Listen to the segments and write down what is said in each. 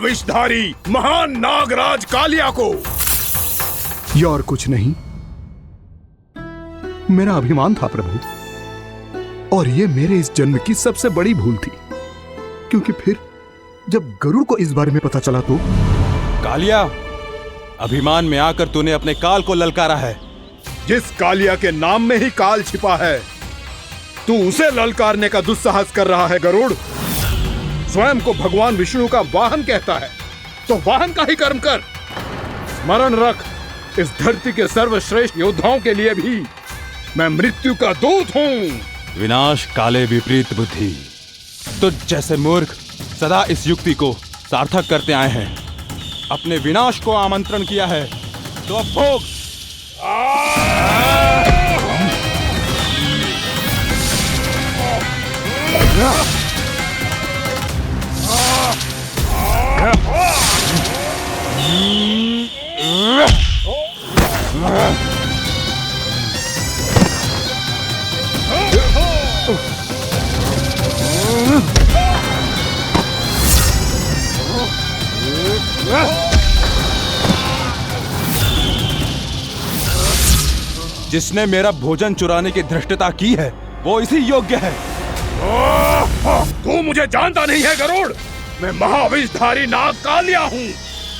विषधारी महान नागराज कालिया को। ये और कुछ नहीं, मेरा अभिमान था प्रभु, और ये मेरे इस जन्म की सबसे बड़ी भूल थी, क्योंकि फिर जब गरुड़ को इस बारे में पता चला तो। कालिया, अभिमान में आकर तूने अपने काल को ललकारा है। जिस कालिया के नाम में ही काल छिपा है, तू उसे ललकारने का दुस्साहस कर रहा है गरुड़। स्वयं को भगवान विष्णु का वाहन कहता है, तो वाहन का ही कर्म कर। स्मरण रख, इस धरती के सर्वश्रेष्ठ योद्धाओं के लिए भी मैं मृत्यु का दूत हूं। विनाश काले विपरीत बुद्धि। तुझ जैसे मूर्ख सदा इस युक्ति को सार्थक करते आए हैं। अपने विनाश को आमंत्रण किया है तो अब भोग। जिसने मेरा भोजन चुराने की धृष्टता की है वो इसी योग्य है। तू मुझे जानता नहीं है गरुड़, मैं महाविषधारी नाग कालिया हूँ।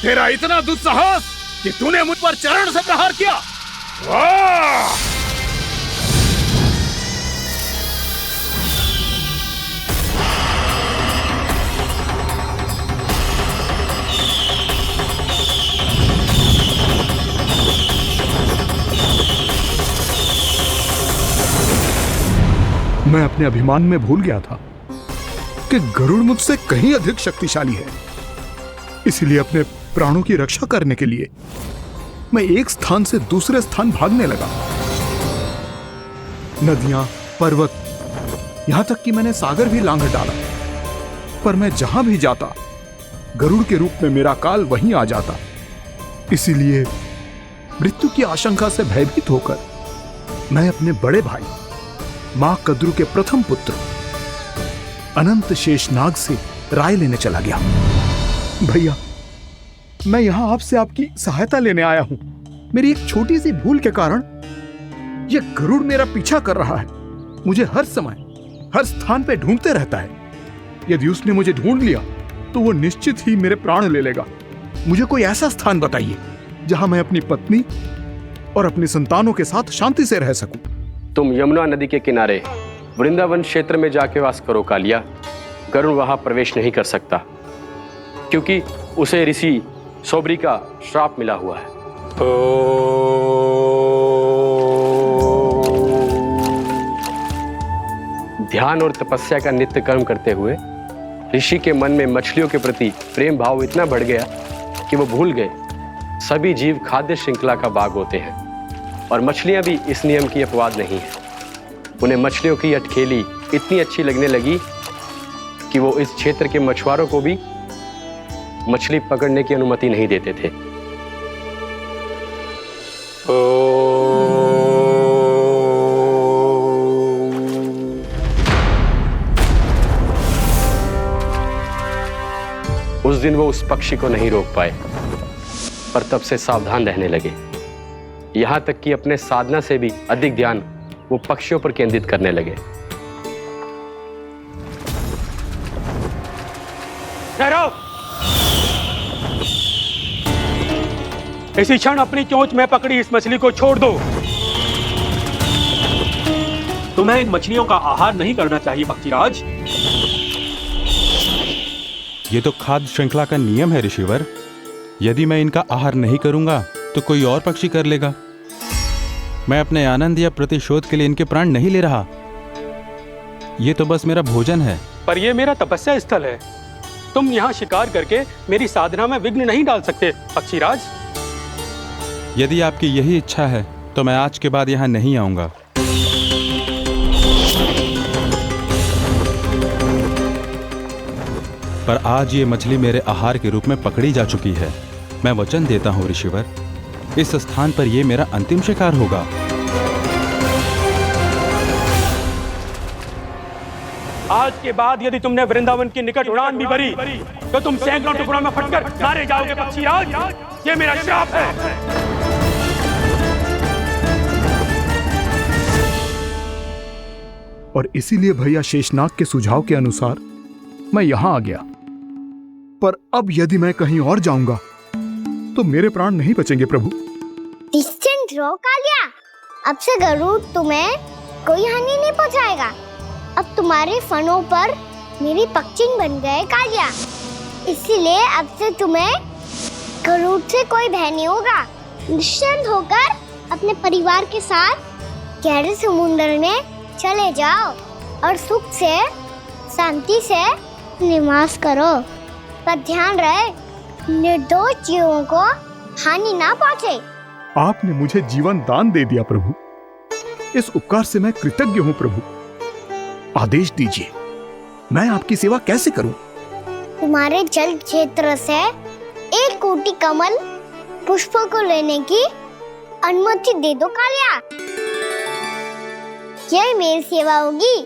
तेरा इतना दुस्साहस कि तूने मुझ पर चरण से प्रहार किया। मैं अपने अभिमान में भूल गया था कि गरुड़ मुझसे कहीं अधिक शक्तिशाली है। इसलिए अपने प्राणों की रक्षा करने के लिए मैं एक स्थान से दूसरे स्थान भागने लगा। नदियां, पर्वत, यहां तक कि मैंने सागर भी लांघ डाला, पर मैं जहां भी जाता गरुड़ के रूप में मेरा काल वहीं आ जाता। इसीलिए मृत्यु की आशंका से भयभीत होकर मैं अपने बड़े भाई मां कद्रु के प्रथम पुत्र अनंत शेषनाग से राय लेने चला गया। भैया, मैं यहां आपसे आपकी सहायता लेने आया हूं। मेरी एक छोटी सी भूल के कारण यह गरुड़ मेरा पीछा कर रहा है। मुझे हर समय हर स्थान पे ढूंढते रहता है। यदि उसने मुझे ढूंढ लिया तो वो निश्चित ही मेरे प्राण ले लेगा। मुझे कोई ऐसा स्थान बताइए जहां मैं अपनी पत्नी और अपनी संतानों के साथ शांति से रह सकूं। तुम यमुना नदी के किनारे वृंदावन क्षेत्र में जाके वास करो कालिया। गरुड़ वहां प्रवेश नहीं कर सकता, क्योंकि उसे ऋषि सौबरी का श्राप मिला हुआ है। ध्यान और तपस्या का नित्य कर्म करते हुए ऋषि के मन में मछलियों के प्रति प्रेम भाव इतना बढ़ गया कि वो भूल गए सभी जीव खाद्य श्रृंखला का भाग होते हैं, और मछलियां भी इस नियम की अपवाद नहीं है। उन्हें मछलियों की अटखेली इतनी अच्छी लगने लगी कि वो इस क्षेत्र के मछुआरों को भी मछली पकड़ने की अनुमति नहीं देते थे। उस दिन वो उस पक्षी को नहीं रोक पाए, पर तब से सावधान रहने लगे। यहां तक कि अपने साधना से भी अधिक ध्यान वो पक्षियों पर केंद्रित करने लगे। ठहरो! इसी क्षण अपनी चोंच में पकड़ी इस मछली को छोड़ दो। तुम्हें इन मछलियों का आहार नहीं करना चाहिए पक्षीराज। ये तो खाद्य श्रृंखला का नियम है ऋषिवर। यदि मैं इनका आहार नहीं करूंगा तो कोई और पक्षी कर लेगा। मैं अपने आनंद या प्रतिशोध के लिए इनके प्राण नहीं ले रहा। ये तो बस मेरा भोजन है। पर यह मेरा तपस्या स्थल है। तुम यहाँ शिकार करके मेरी साधना में विघ्न नहीं डाल सकते पक्षीराज। यदि आपकी यही इच्छा है तो मैं आज के बाद यहाँ नहीं आऊंगा। पर आज ये मछली मेरे आहार के रूप में पकड़ी जा चुकी है। मैं वचन देता हूँ ऋषिवर, इस स्थान पर यह मेरा अंतिम शिकार होगा। आज के बाद यदि तुमने वृंदावन की निकट उड़ान भी भरी तो तुम सैकड़ों टुकड़ों में फटकर मारे जाओगे पक्षीराज। ये मेरा श्राप है। और इसीलिए भैया शेषनाग के सुझाव के अनुसार मैं यहां आ गया। पर अब यदि मैं कहीं और जाऊंगा तो मेरे प्राण नहीं बचेंगे प्रभु। निश्चिंत रहो कालिया, अब से गरुड़ तुम्हें कोई हानि नहीं पहुंचाएगा। अब तुम्हारे फनों पर मेरी पक्षिंग बन गए कालिया, इसीलिए अब से तुम्हें गरुड़ से कोई भय नहीं होगा। निश्चिंत होकर अपने परिवार के साथ गहरे समुद्र में चले जाओ और सुख से शांति से निवास करो। पर ध्यान रहे निर्दोष जीवों को हानि ना पहुंचे। आपने मुझे जीवन दान दे दिया प्रभु, इस उपकार से मैं कृतज्ञ हूँ प्रभु। आदेश दीजिए, मैं आपकी सेवा कैसे करूं? तुम्हारे जल क्षेत्र से 1 कोटि कमल पुष्पों को लेने की अनुमति दे दो कालिया। यह मेरी सेवा होगी।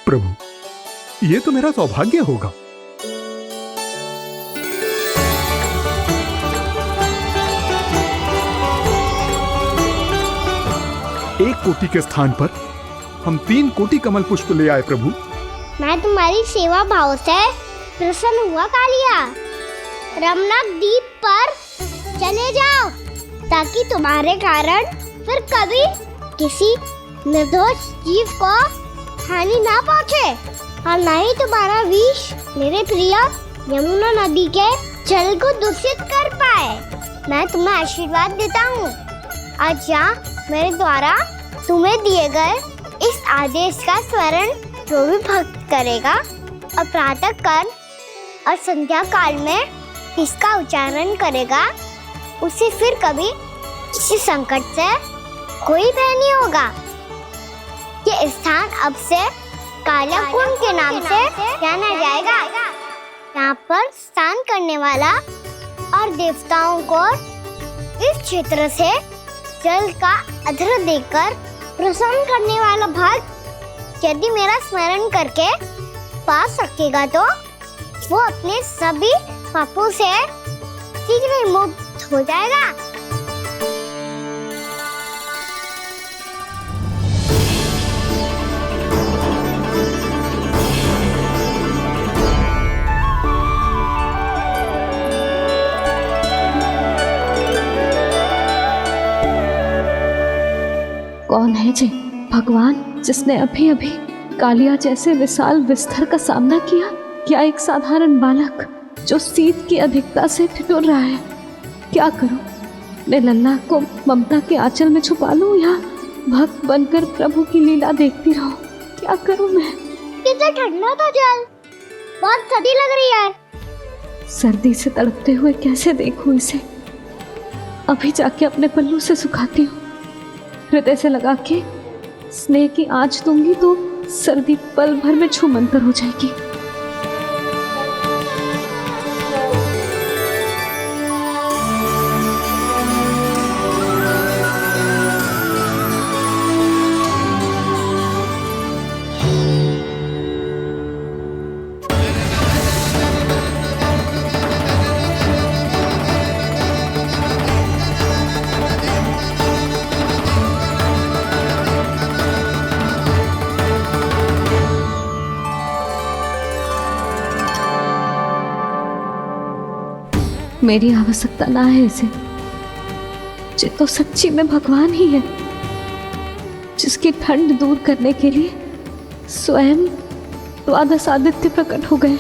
प्रभु, ये तो मेरा सौभाग्य होगा। एक कोटि के स्थान पर हम 3 कोटि कमल पुष्प ले आए प्रभु। मैं तुम्हारी सेवा भाव से प्रसन्न हुआ कालिया। रमणक द्वीप पर चले जाओ ताकि तुम्हारे कारण फिर कभी किसी निर्दोष जीव को हानि ना पहुंचे और न ही तुम्हारा विष मेरे प्रिय यमुना नदी के जल को दूषित कर पाए। मैं तुम्हें आशीर्वाद देता हूँ। आज यहाँ मेरे द्वारा तुम्हें दिए गए इस आदेश का स्मरण जो भी भक्त करेगा और प्रातः काल और संध्या काल में इसका उच्चारण करेगा, उसे फिर कभी किसी संकट से कोई भय नहीं होगा। ये स्थान अब से काला कुंड के नाम से जाना जाएगा। यहाँ पर स्नान करने वाला और देवताओं को इस क्षेत्र से जल का अर्घ्य देकर प्रसन्न करने वाला भक्त यदि मेरा स्मरण करके पा सकेगा तो वो अपने सभी पापों से शीघ्र ही मुक्त हो जाएगा। कौन है जी भगवान जिसने अभी अभी कालिया जैसे विशाल विस्तर का सामना किया? क्या एक साधारण बालक जो शीत की अधिकता से ठिठुर रहा है? क्या करूं? मैं लल्ला को ममता के आंचल में छुपा लूं या भक्त बनकर प्रभु की लीला देखती रहूं? क्या करूं मैं? कितना ठंडा था जल, बहुत सर्दी लग रही है। सर्दी से तड़पते हुए कैसे देखूं इसे? अभी जाके अपने पल्लू से सुखाती हूँ। हृदय से लगा के स्नेह की आंच दूंगी तो सर्दी पल भर में छूमंतर हो जाएगी। मेरी आवश्यकता ना है इसे। ये तो सच्ची में भगवान ही है जिसकी ठंड दूर करने के लिए स्वयं द्वादश आदित्य प्रकट हो गए।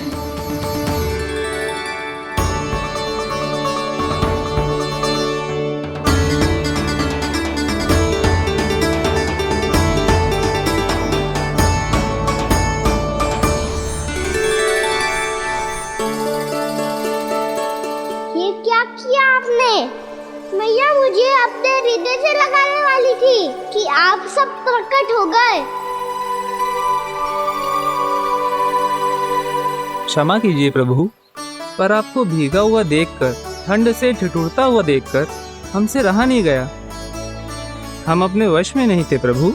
मैया मुझे अपने हृदय से लगाने वाली थी कि आप सब प्रकट हो गए। क्षमा कीजिए प्रभु, पर आपको भीगा हुआ देखकर, ठंड से ठिठुरता हुआ देखकर हमसे रहा नहीं गया। हम अपने वश में नहीं थे प्रभु।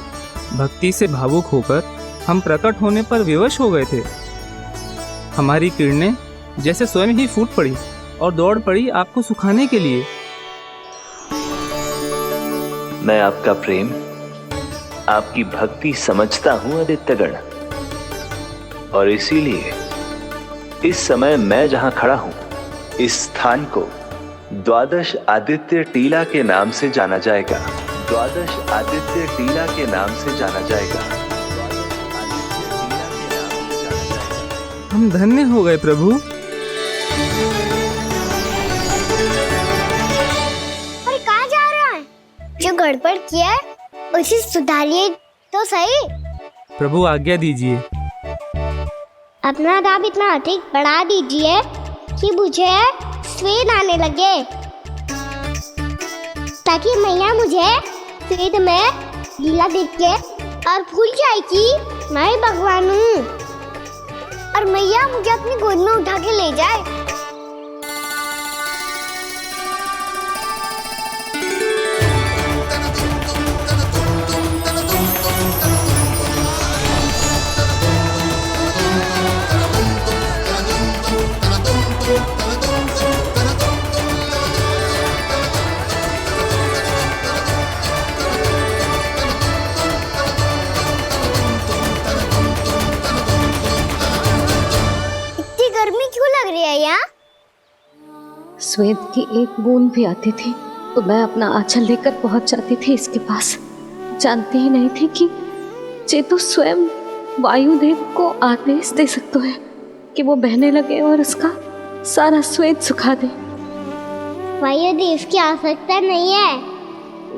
भक्ति से भावुक होकर हम प्रकट होने पर विवश हो गए थे। हमारी किरणें जैसे स्वयं ही फूट पड़ी और दौड़ पड़ी आपको सुखाने के लिए। मैं आपका प्रेम, आपकी भक्ति समझता हूं आदित्यगण, और इसीलिए इस समय मैं जहां खड़ा हूं, इस स्थान को द्वादश आदित्य टीला के नाम से जाना जाएगा। द्वादश आदित्य टीला के नाम से जाना जाएगा। हम धन्य हो गए प्रभु। अरे कहाँ जा रहा है? जो गड़बड़ किया है उसे सुधारिए तो सही। प्रभु आज्ञा दीजिए। अपना दाम इतना अधिक बढ़ा दीजिए कि मुझे स्वेद आने लगे, ताकि मैया मुझे स्वेद में लीला देख के और भूल जाए कि मैं भगवान हूँ, और मैया मुझे अपनी गोद में उठा के ले जाए। स्वेद की एक बूंद भी आती थी तो मैं अपना आंचल लेकर पहुंच जाती थी इसके पास। जानती ही नहीं थी कि चेतु स्वयं वायुदेव को आदेश दे सकता है कि वो बहने लगे और उसका सारा स्वेद सुखा दे। वायुदेव की आवश्यकता नहीं है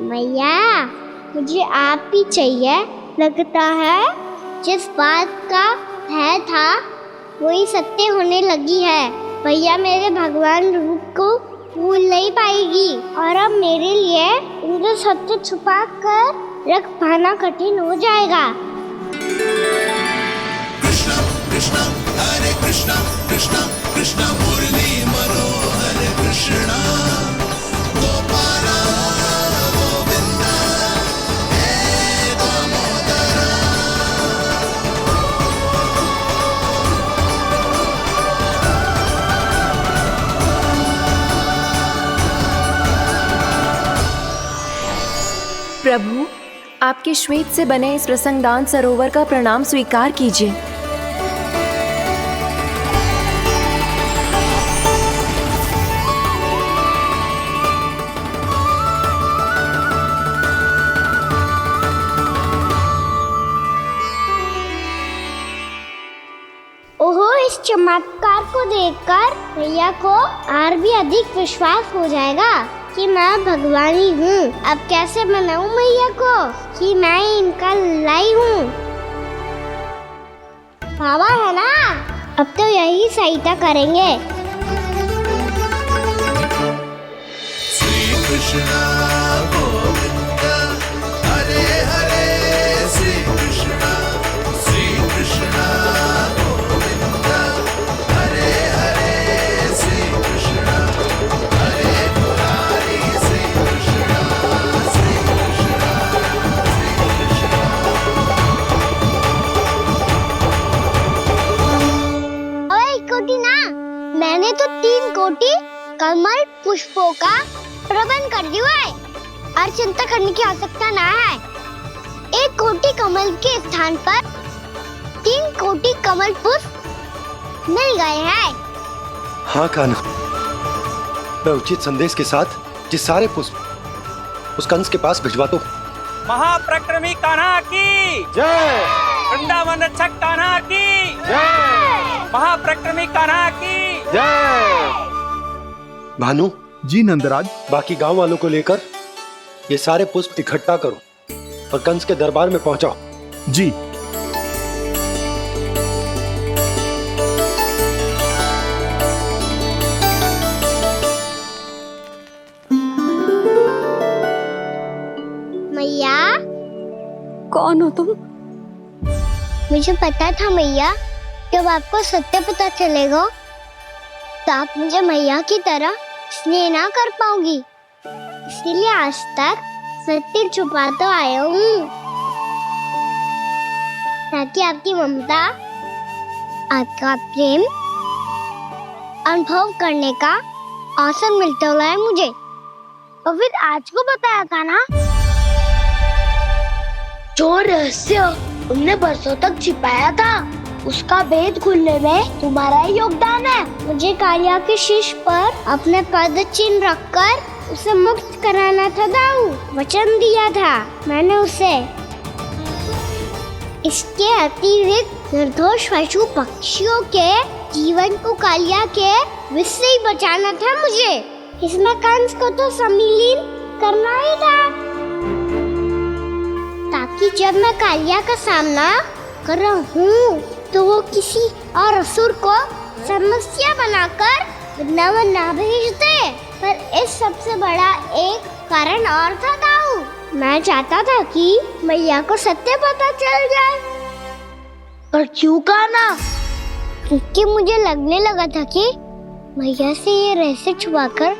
मैया, मुझे आप ही चाहिए। लगता है जिस बात का भय था वही सत्य होने लगी है। भैया मेरे भगवान रूप को भूल नहीं पाएगी, और अब मेरे लिए उनके सत्य छुपा कर रख पाना कठिन हो जाएगा। कृष्णा कृष्णा हरे कृष्णा कृष्णा कृष्णा मुरली मनोहर कृष्णा गोपाला गोविंदा हे दामोदरा। प्रभु, आपके श्वेत से बने इस प्रसंगदान सरोवर का प्रणाम स्वीकार कीजिए। ओहो, इस चमत्कार को देखकर भैया को और भी अधिक विश्वास हो जाएगा कि मैं भगवानी हूँ। अब कैसे मनाऊं मैया को कि मैं इनका लाई हूँ। बाबा है ना, अब तो यही सहायता करेंगे। श्री कृष्णा गोविंदा हरे हरे श्री कृष्णा गोविंदा हरे हरे श्री कृष्णा हरे मुरारी श्री कृष्णा श्री कृष्णा श्री कृष्णा। ओए कोटि ना, मैंने तो 3 कोटि कमल पुष्पों का प्रबंध कर दिया है और चिंता करने की आवश्यकता ना है। 1 कोटि कमल के स्थान पर 3 कोटि कमल पुष्प मिल गए हैं। हाँ कान्हा, मैं उचित संदेश के साथ ये सारे पुष्प उस कंस के पास भिजवा दो। महाप्रक्रमी कान्हा की जय। वृंदावन रक्षक कान्हा की जय। महाप्रक्रमी कान्हा की जय। भानु जी नंदराज। बाकी गांव वालों को लेकर ये सारे पुष्प इकट्ठा करो और कंस के दरबार में पहुंचाओ। जी। मैया, कौन हो तुम? मुझे पता था मैया, जब आपको सत्य पता चलेगा तो आप मुझे मैया की तरह स्नेह ना कर पाओगी, इसलिए आज तक सत्य छुपाता आया हूँ। ताकि आपकी ममता, आपका प्रेम अनुभव करने का अवसर मिलता हुआ है मुझे। और फिर आज को बताया था ना, जो रहस्य तुमने बरसों तक छिपाया था, उसका भेद खुलने में तुम्हारा ही योगदान है। मुझे कालिया के शीश पर अपने पद चिन्ह रखकर उसे मुक्त कराना था दाऊ। वचन दिया था मैंने उसे। इसके अतिरिक्त निर्दोष पशु पक्षियों के जीवन को कालिया के विष से ही बचाना था मुझे। इसमें कंस को तो सम्मिलित करना ही था, ताकि जब मैं कालिया का सामना कर रहा हूँ तो वो किसी और असुर को समस्या बनाकर वृंदावन ना भेज दे। पर इस सबसे बड़ा एक कारण और था दाऊ। मैं चाहता था कि मैया को सत्य पता चल जाए। और क्यों कहा ना? क्योंकि मुझे लगने लगा था कि मैया से ये रहस्य छुपाकर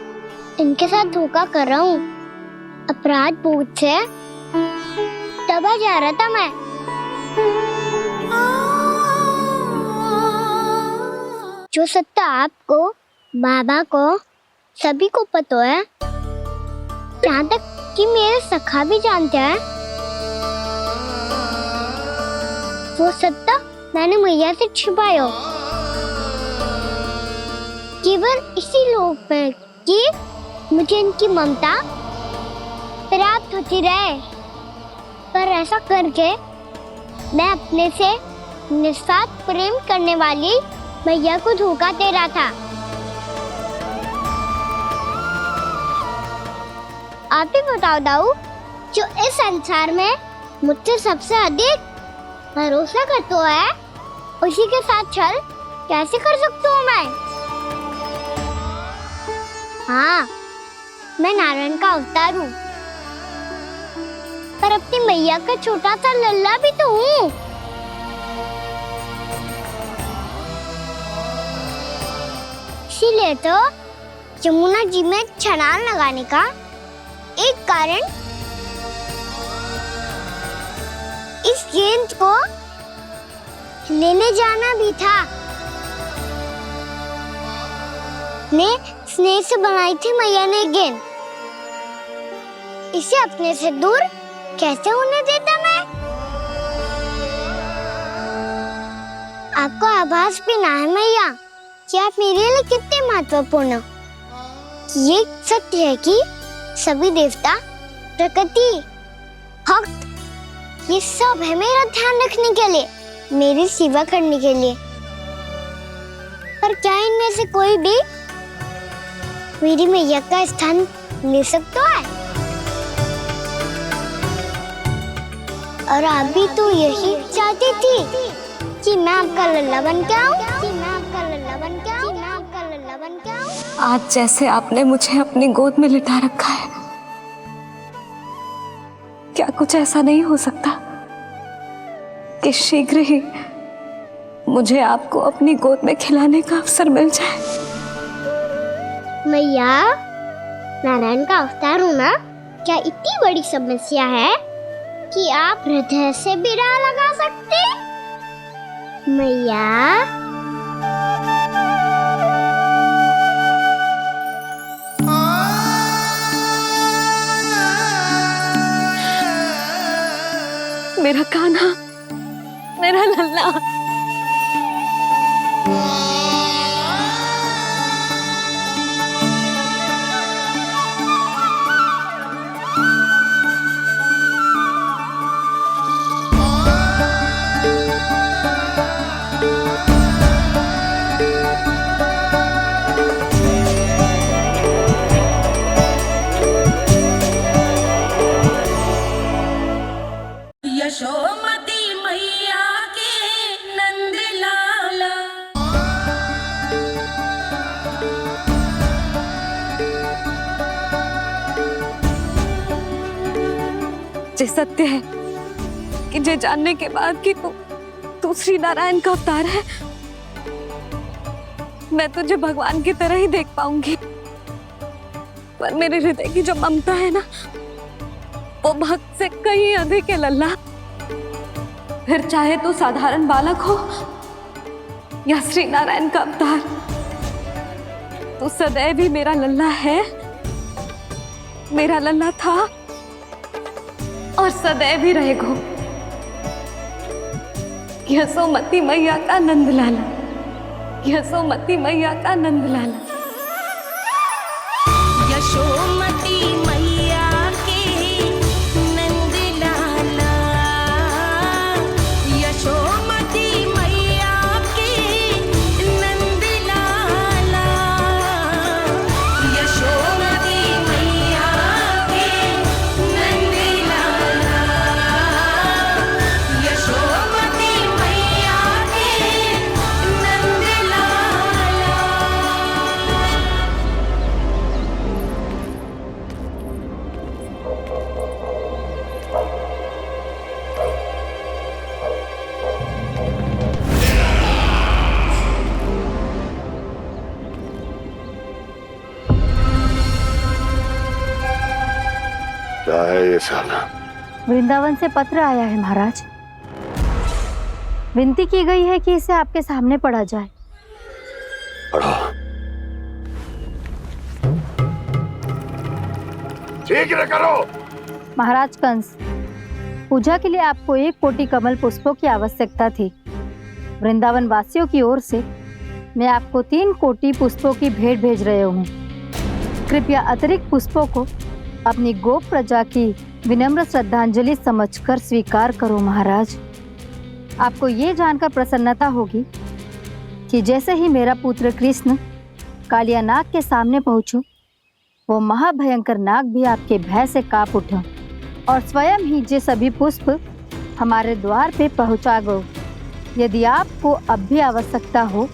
इनके साथ धोखा कर रहा हूँ। अपराध बोझ से दबा जा रहा था मैं। जो सत्ता आपको, बाबा को, सभी को पता है, यहाँ तक कि मेरे सखा भी जानते हैं, वो सत्ता मैंने मैया से छिपाया केवल इसी लोक में कि मुझे इनकी ममता प्राप्त होती रहे। पर ऐसा करके मैं अपने से निस्वार्थ प्रेम करने वाली मैया को धोखा दे रहा था। आप ही बताओ दाऊ, जो इस संसार में मुझसे सबसे अधिक भरोसा करता है, उसी के साथ छल कैसे कर सकता हूँ मैं? हाँ, मैं नारायण का अवतार हूँ, पर अपनी मैया का छोटा सा लल्ला भी तो हूँ। इसीलिए तो यमुना जी में छलांग लगाने का एक कारण इस गेंद को लेने जाना भी था। ने स्नेह से बनाई थी मैया ने गेंद। इसे अपने से दूर कैसे होने देता मैं? आपको आभास भी ना है मैया कि आप मेरे लिए कितने महत्वपूर्ण हो। ये सत्य है कि सभी देवता, प्रकृति, भक्त, ये सब है मेरा ध्यान रखने के लिए, मेरी सेवा करने के लिए। पर क्या इनमें से कोई भी मेरी मैया का स्थान ले सकता है? और आप भी तो यही चाहती थी कि मैं आपका लल्ला बन के आऊं, आज जैसे आपने मुझे अपनी गोद में लिटा रखा है, क्या कुछ ऐसा नहीं हो सकता कि शीघ्र ही मुझे आपको अपनी गोद में खिलाने का अवसर मिल जाए? मैया, नारायण का अवतार हूँ ना, क्या इतनी बड़ी समस्या है कि आप हृदय से भी राह लगा सकते? मैया, मेरा कान्हा, मेरा लल्ला। यशोमती मैया के नंद लाला। ये सत्य है कि जे जानने के बाद कि तू श्री नारायण का अवतार है, मैं तुझे भगवान की तरह ही देख पाऊंगी। पर मेरे हृदय की जो ममता है ना, वो भक्त से कहीं अधिक है लल्ला। फिर चाहे तो साधारण बालक हो या श्री नारायण का अवतार, तो सदैव ही मेरा लल्ला है, मेरा लल्ला था और सदैव ही रहेगा। यशोमती मैया का नंद लाला, यशोमती मैया का नंद लाला। यशोमती मैया के नंद लाला, यशोमती मैया के नंद लाला, यशोमती मैया के नंद लाला, यशोमती मैया के नंद लाला। क्या है ये साला? वृंदावन से पत्र आया है महाराज। विनती की गई है कि इसे आपके सामने पढ़ा जाए। पढ़ो। शीघ्र करो। महाराज कंस, पूजा के लिए आपको 1 कोटि कमल पुष्पों की आवश्यकता थी। वृंदावन वासियों की ओर से मैं आपको 3 कोटि पुष्पों की भेंट भेज रहे हूँ। कृपया अतिरिक्त पुष्पों को अपनी गोप प्रजा की विनम्र श्रद्धांजलि समझकर स्वीकार करो महाराज। आपको ये जानकर प्रसन्नता होगी कि जैसे ही मेरा पुत्र कृष्ण कालिया नाग के सामने पहुंचो, वो महाभयंकर नाग भी आपके भय से कांप उठा और स्वयं ही ये सभी पुष्प हमारे द्वार पे पहुंचा गो। यदि आपको अब भी आवश्यकता हो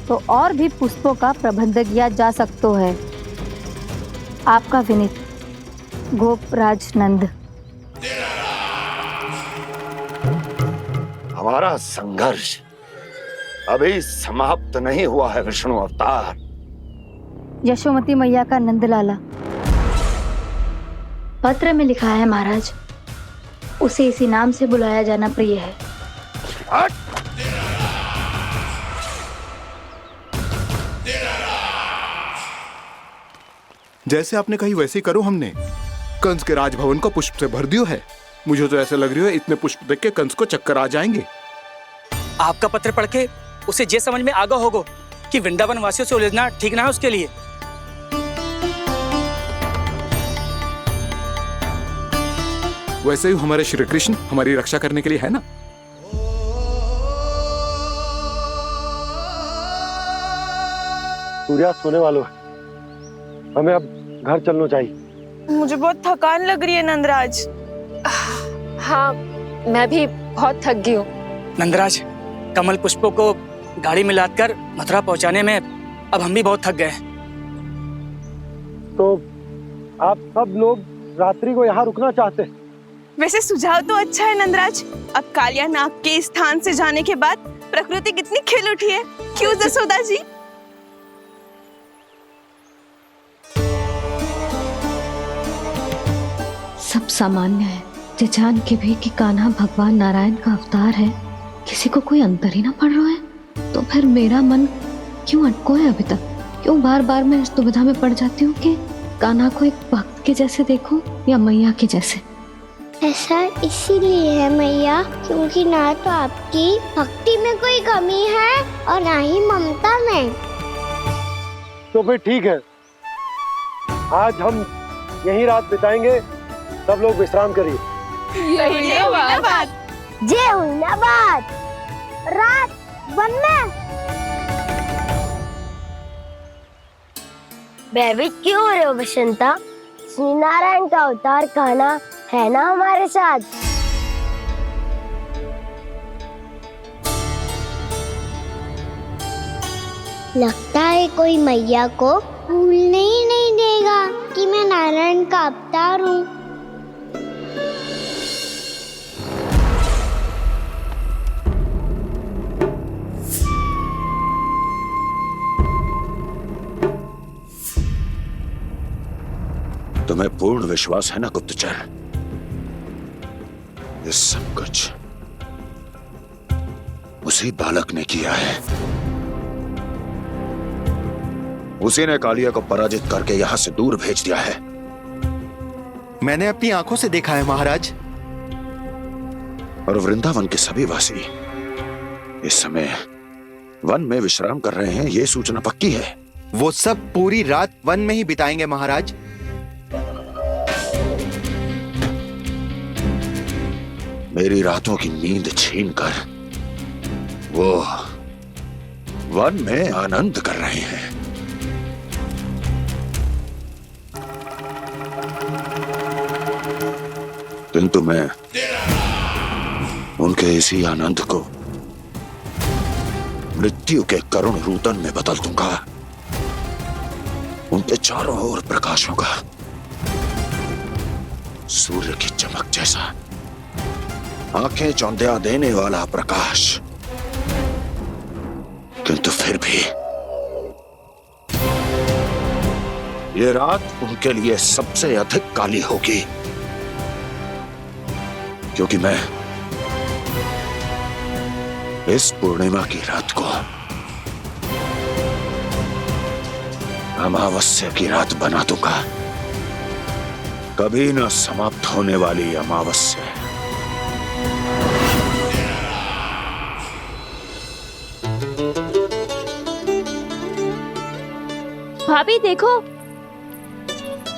तो और भी पुष्पों का प्रबंध किया जा सकता है। आपका विनीत गोपराज नंद। हमारा संघर्ष अभी समाप्त नहीं हुआ है विष्णु अवतार। यशोमती मैया का नंदलाला पत्र में लिखा है महाराज, उसे इसी नाम से बुलाया जाना प्रिय है। जैसे आपने कही वैसे ही करो। हमने कंस के राजभवन को पुष्प से भर दियो है। मुझे तो ऐसा लग रही है इतने पुष्प देख के कंस को चक्कर आ जाएंगे। आपका पत्र पढ़ के उसे ये समझ में आगा होगा कि वृंदावन वासियों से उलझना ठीक ना है उसके लिए। वैसे ही हमारे श्री कृष्ण हमारी रक्षा करने के लिए है ना। सूर्यास्त होने वाला है, हमें अब घर चलना चाहिए। मुझे बहुत थकान लग रही है नंदराज। हाँ, मैं भी बहुत थक गई हूँ। नंदराज, कमल पुष्पों को गाड़ी में लादकर मथुरा पहुंचाने में अब हम भी बहुत थक गए। तो आप सब लोग रात्रि को यहाँ रुकना चाहते हैं? वैसे सुझाव तो अच्छा है नंदराज। अब कालिया नाग के स्थान से जाने के बाद प्रकृति कितनी खिल उठी है, क्यों जसोदा जी? सब सामान्य है, ये जान के भी कि कान्हा भगवान नारायण का अवतार है, किसी को कोई अंतर ही ना पड़ रहा है। तो फिर मेरा मन क्यों अटको है अभी तक? क्यों बार बार मैं इस दुविधा में पड़ जाती हूँ कि कान्हा को एक भक्त के जैसे देखूं या मैया के जैसे? ऐसा इसीलिए है मैया क्योंकि ना तो आपकी भक्ति में कोई कमी है और ना ही ममता में। तो फिर ठीक है, आज हम यहीं रात बिताएंगे। सब लोग विश्राम करिए। जय हुइनाबाद। रात वन में भयभीत क्यों हो रहे हो बसंता? श्री नारायण का अवतार कान्हा है ना हमारे साथ। लगता है कोई मैया को भूलने ही नहीं देगा कि मैं नारायण का अवतार हूँ। तुम्हें पूर्ण विश्वास है ना गुप्तचर? ये सब कुछ उसी बालक ने किया है। उसी ने कालिया को पराजित करके यहां से दूर भेज दिया है। मैंने अपनी आंखों से देखा है महाराज। और वृंदावन के सभी वासी इस समय वन में विश्राम कर रहे हैं, ये सूचना पक्की है। वो सब पूरी रात वन में ही बिताएंगे महाराज। मेरी रातों की नींद छीनकर वो वन में आनंद कर रहे हैं। किंतु मैं उनके इसी आनंद को मृत्यु के करुण रूतन में बदल दूंगा। उनके चारों ओर प्रकाश होगा, सूर्य की चमक जैसा, आंखें चौंधिया देने वाला प्रकाश। किंतु फिर भी ये रात उनके लिए सबसे अधिक काली होगी, क्योंकि मैं इस पूर्णिमा की रात को अमावस्या की रात बना दूंगा। कभी न समाप्त होने वाली अमावस्या। भाभी देखो,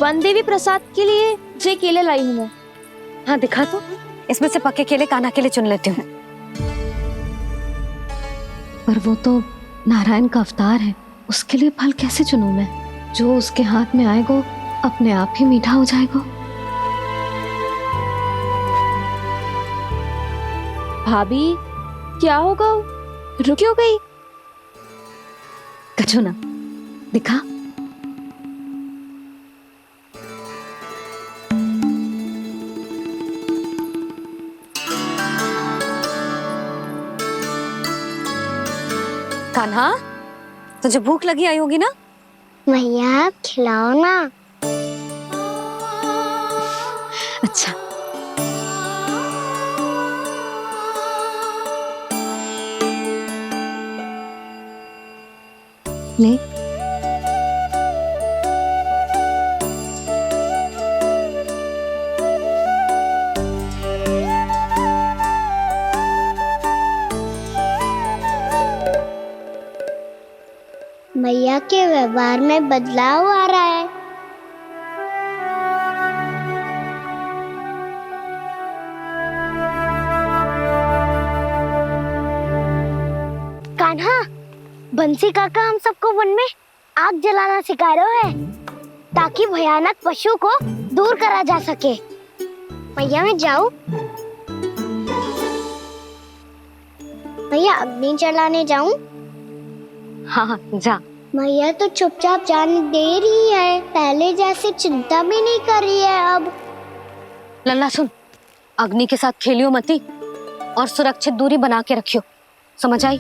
वन देवी प्रसाद के लिए ये केले लाई हूँ मैं। हाँ दिखा तो, इसमें से पक्के केले कान्हा के लिए चुन लेती हूँ। पर वो तो नारायण का अवतार है, उसके लिए फल कैसे चुनूं मैं? जो उसके हाथ में आएगा अपने आप ही मीठा हो जाएगा। भाभी क्या होगा, रुक क्यों गई? कछू ना, दिखा। कान्हा, तुझे भूख लगी आई होगी ना? भैया खिलाओ ना। अच्छा। ले। भैया के व्यवहार में बदलाव आ रहा है। कान्हा, बंसी काका हम सबको वन में आग जलाना सिखा रहे हैं, ताकि भयानक पशु को दूर करा जा सके। भैया मैं जाऊं? भैया अग्नि जलाने जाऊं? हाँ जा। भैया तो चुपचाप जाने दे रही है, पहले जैसे चिंता भी नहीं कर रही है अब। लल्ला सुन, अग्नि के साथ खेलियो मती और सुरक्षित दूरी बना के रखियो, समझ आई?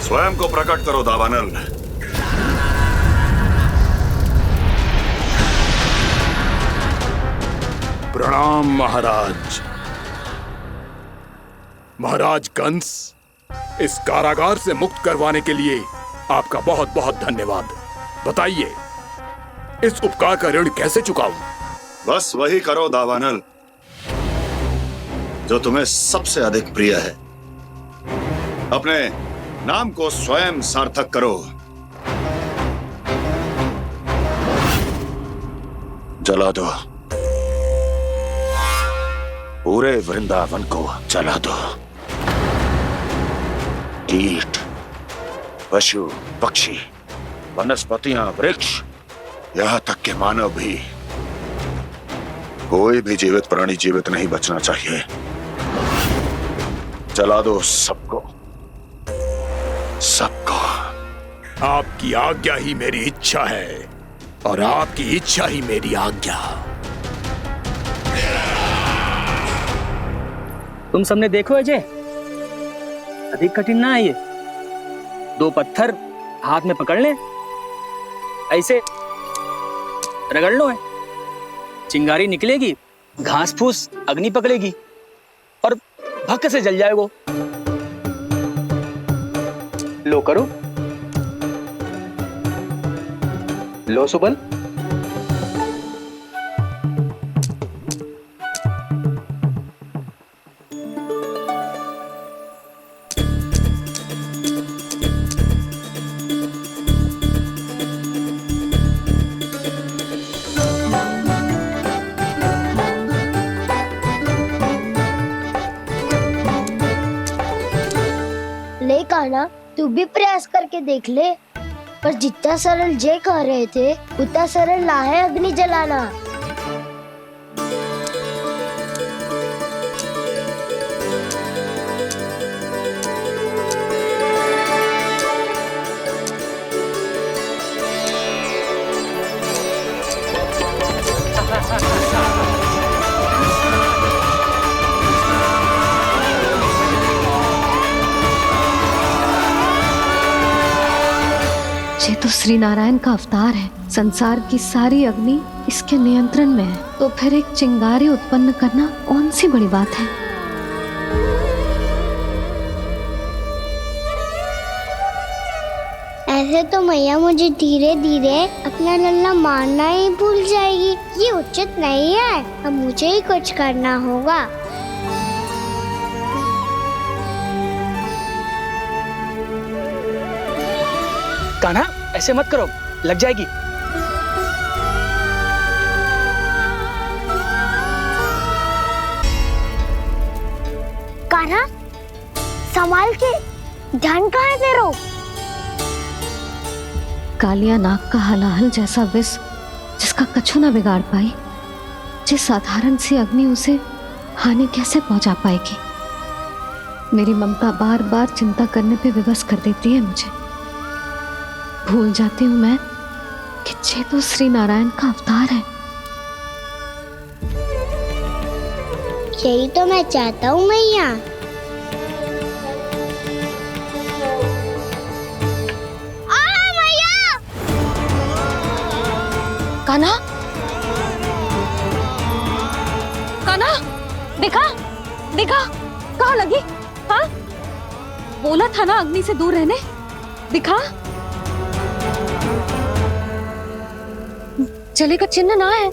स्वयं को प्रकट करो दावानल। प्रणाम महाराज। महाराज कंस, इस कारागार से मुक्त करवाने के लिए आपका बहुत बहुत धन्यवाद। बताइए, इस उपकार का ऋण कैसे चुकाऊं? बस वही करो दावानल जो तुम्हें सबसे अधिक प्रिय है। अपने नाम को स्वयं सार्थक करो। जला दो, पूरे वृंदावन को जला दो। कीट, पशु, पक्षी, वनस्पतियां, वृक्ष, यहां तक के मानव भी, कोई भी जीवित प्राणी जीवित नहीं बचना चाहिए। जला दो सबको, सबको। आपकी आज्ञा ही मेरी इच्छा है और आपकी इच्छा ही मेरी आज्ञा। तुम सबने देखो अजय, अधिक कठिन ना है ये। 2 पत्थर हाथ में पकड़ ले, ऐसे रगड़ लो है, चिंगारी निकलेगी, घास फूस अग्नि पकड़ेगी और भक्क से जल जाए वो। लो करो, लो सुबल। ले कान्हा, तू भी प्रयास करके देख ले। पर जितना सरल जय कह रहे थे उतना सरल ना है अग्नि जलाना। ये तो श्री नारायण का अवतार है। संसार की सारी अग्नि इसके नियंत्रण में है, तो फिर एक चिंगारी उत्पन्न करना कौन सी बड़ी बात है। ऐसे तो मैया मुझे धीरे धीरे अपना लल्ला मारना ही भूल जाएगी। ये उचित नहीं है, अब मुझे ही कुछ करना होगा। कान्हा, ऐसे मत करो, लग जाएगी। कान्हा, संभाल के, ध्यान कहाँ है तेरो? कालिया नाग का हलाहल जैसा विष जिसका कछु न बिगाड़ पाई, जिस साधारण सी अग्नि उसे हानि कैसे पहुंचा पाएगी। मेरी ममता बार बार चिंता करने पे विवश कर देती है मुझे। भूल जाती हूँ मैं कि ये तो श्री नारायण का अवतार है। यही तो मैं चाहता हूँ मैया। कान्हा, कान्हा, देखा देखा, कहाँ लगी? हाँ, बोला था ना अग्नि से दूर रहने। दिखा, जले का चिन्ह ना है।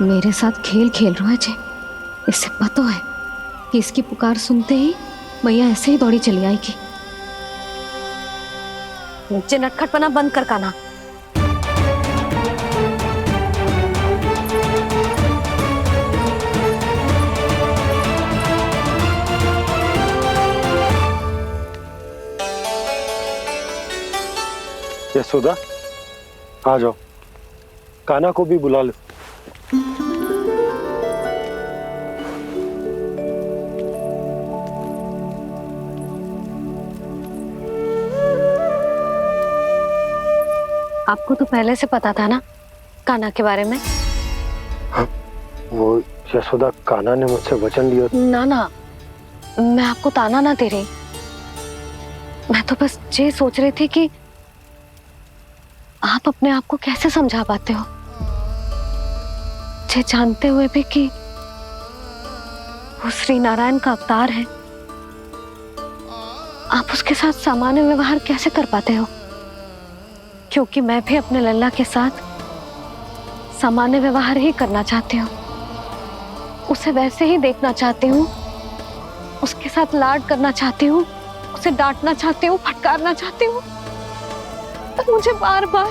मेरे साथ खेल खेल रहा है जे। इससे पता है कि इसकी पुकार सुनते ही मैया ऐसे ही दौड़ी चली आएगी। नीचे नटखटपना बंद कर कान्हा। यशोदा, आ जाओ, कान्हा को भी बुला लो। आपको तो पहले से पता था ना कान्हा के बारे में? हाँ, वो यशोदा, कान्हा ने मुझसे वचन लिया। ना ना, मैं आपको ताना ना दे रही। मैं तो बस ये सोच रही थी कि आप अपने आप को कैसे समझा पाते हो, ये जानते हुए भी कि वो श्री नारायण का अवतार है? आप उसके साथ सामान्य व्यवहार कैसे कर पाते हो? क्योंकि मैं भी अपने लल्ला के साथ सामान्य व्यवहार ही करना चाहती हूँ, उसे वैसे ही देखना चाहती हूँ, उसके साथ लाड करना चाहती हूँ, उसे डांटना चाहती हूँ, फटकारना चाहती हूँ, पर मुझे बार बार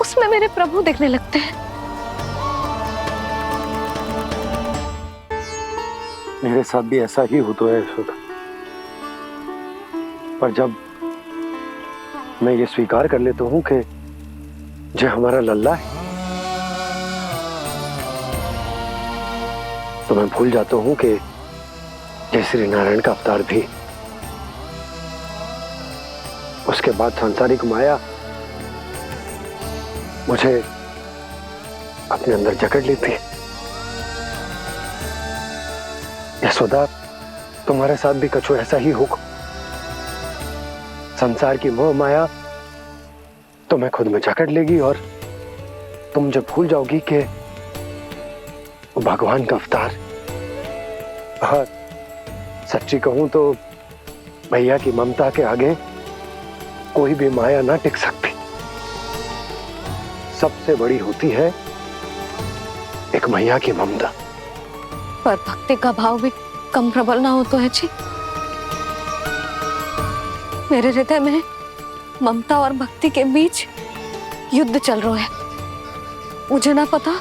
उसमें मेरे प्रभु दिखने लगते हैं। मेरे साथ भी ऐसा ही होता है यशोदा, पर जब मैं ये स्वीकार कर लेता हूँ कि जो हमारा लल्ला है, तो मैं भूल जाता हूँ कि जय श्री नारायण का अवतार भी। उसके बाद सांसारिक माया मुझे अपने अंदर जकड़ लेती है। यशोदा, तुम्हारे साथ भी कछु ऐसा ही होगा। संसार की मोह माया तुम्हें खुद में जकड़ लेगी और तुम जब भूल जाओगी कि वो भगवान का अवतार। और सच्ची कहूं तो भैया की ममता के आगे कोई भी माया ना टिक सकती। सबसे बड़ी होती है एक मैया की ममता। पर भक्ति का भाव भी कम प्रबल ना हो तो है जी। मेरे हृदय में ममता और भक्ति के बीच युद्ध चल रहा है। मुझे ना पता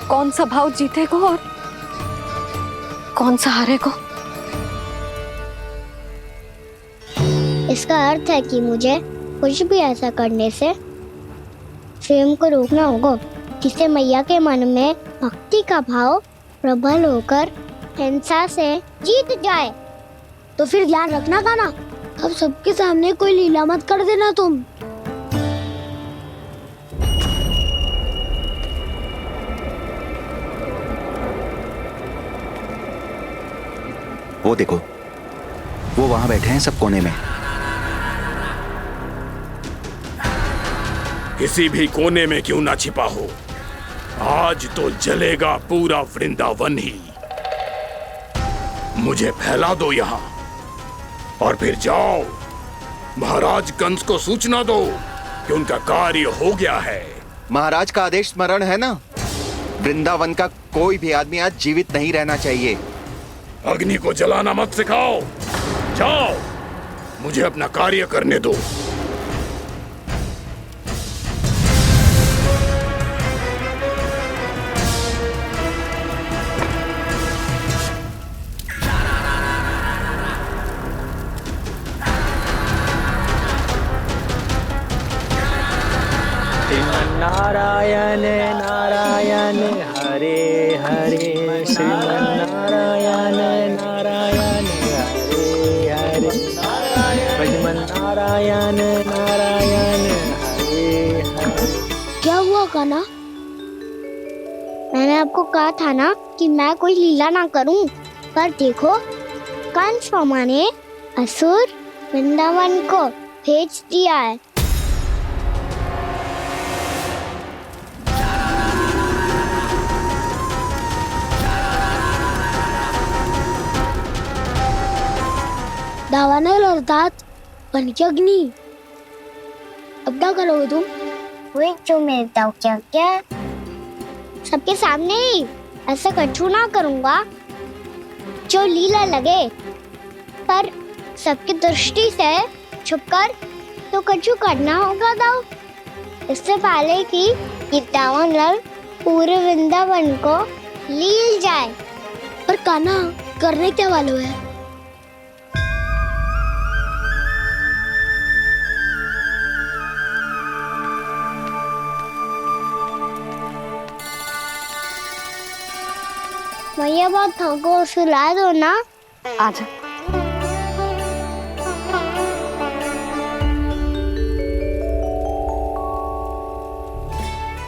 कौन सा भाव जीतेगा और कौन सा हारेगा। इसका अर्थ है कि मुझे कुछ भी ऐसा करने से स्वयं को रोकना होगा जिससे मैया के मन में भक्ति का भाव प्रबल होकर हिंसा से जीत जाए। तो फिर ध्यान रखना कान्हा, अब सबके सामने कोई लीला मत कर देना तुम। वो देखो, वो वहां बैठे हैं सब कोने में। किसी भी कोने में क्यों ना छिपा हो, आज तो जलेगा पूरा वृंदावन ही। मुझे फैला दो यहाँ और फिर जाओ महाराज कंस को सूचना दो कि उनका कार्य हो गया है। महाराज का आदेश स्मरण है ना, वृंदावन का कोई भी आदमी आज जीवित नहीं रहना चाहिए। अग्नि को जलाना मत सिखाओ, जाओ मुझे अपना कार्य करने दो। नारायण नारायण हरे हरे, श्रीमन्नारायण नारायण हरे हरे, श्रीमन्नारायण नारायण हरे हरे। क्या हुआ कान्हा? मैंने आपको कहा था ना कि मैं कोई लीला ना करूं, पर देखो कंस मामा ने असुर वृंदावन को भेज दिया है। दावानल अर्थात बन की अग्नि। अब क्या करोगे तुम? वही जो मेरे दाव क्या क्या सबके सामने ही ऐसा कछु ना करूंगा जो लीला लगे, पर सबकी दृष्टि से छुपकर तो कछु करना होगा दाव। इससे पहले कि ये दावानल पूरे वृंदावन को लील जाए। पर कान्हा करने क्या वालों है? मैया बहुत थको, सुला दो ना। आजा।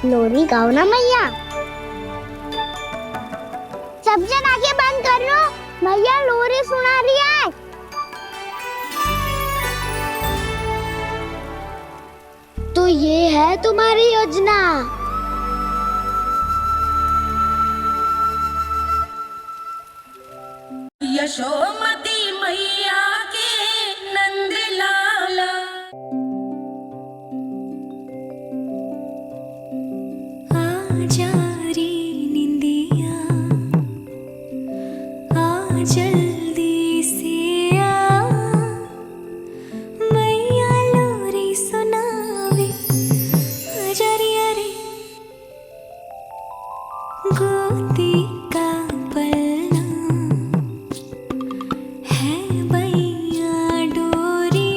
लोरी गाओ ना मैया। सब जन आंखें बंद कर लो, मैया लोरी सुना रही है। तो ये है तुम्हारी योजना। यशोमती मैया के नंद लाला। आजा रे निंदिया, आ जल्दी से आ, मैया लोरी सुनावे। आजा रे अरे गोदी का पलना है बैया डोरी,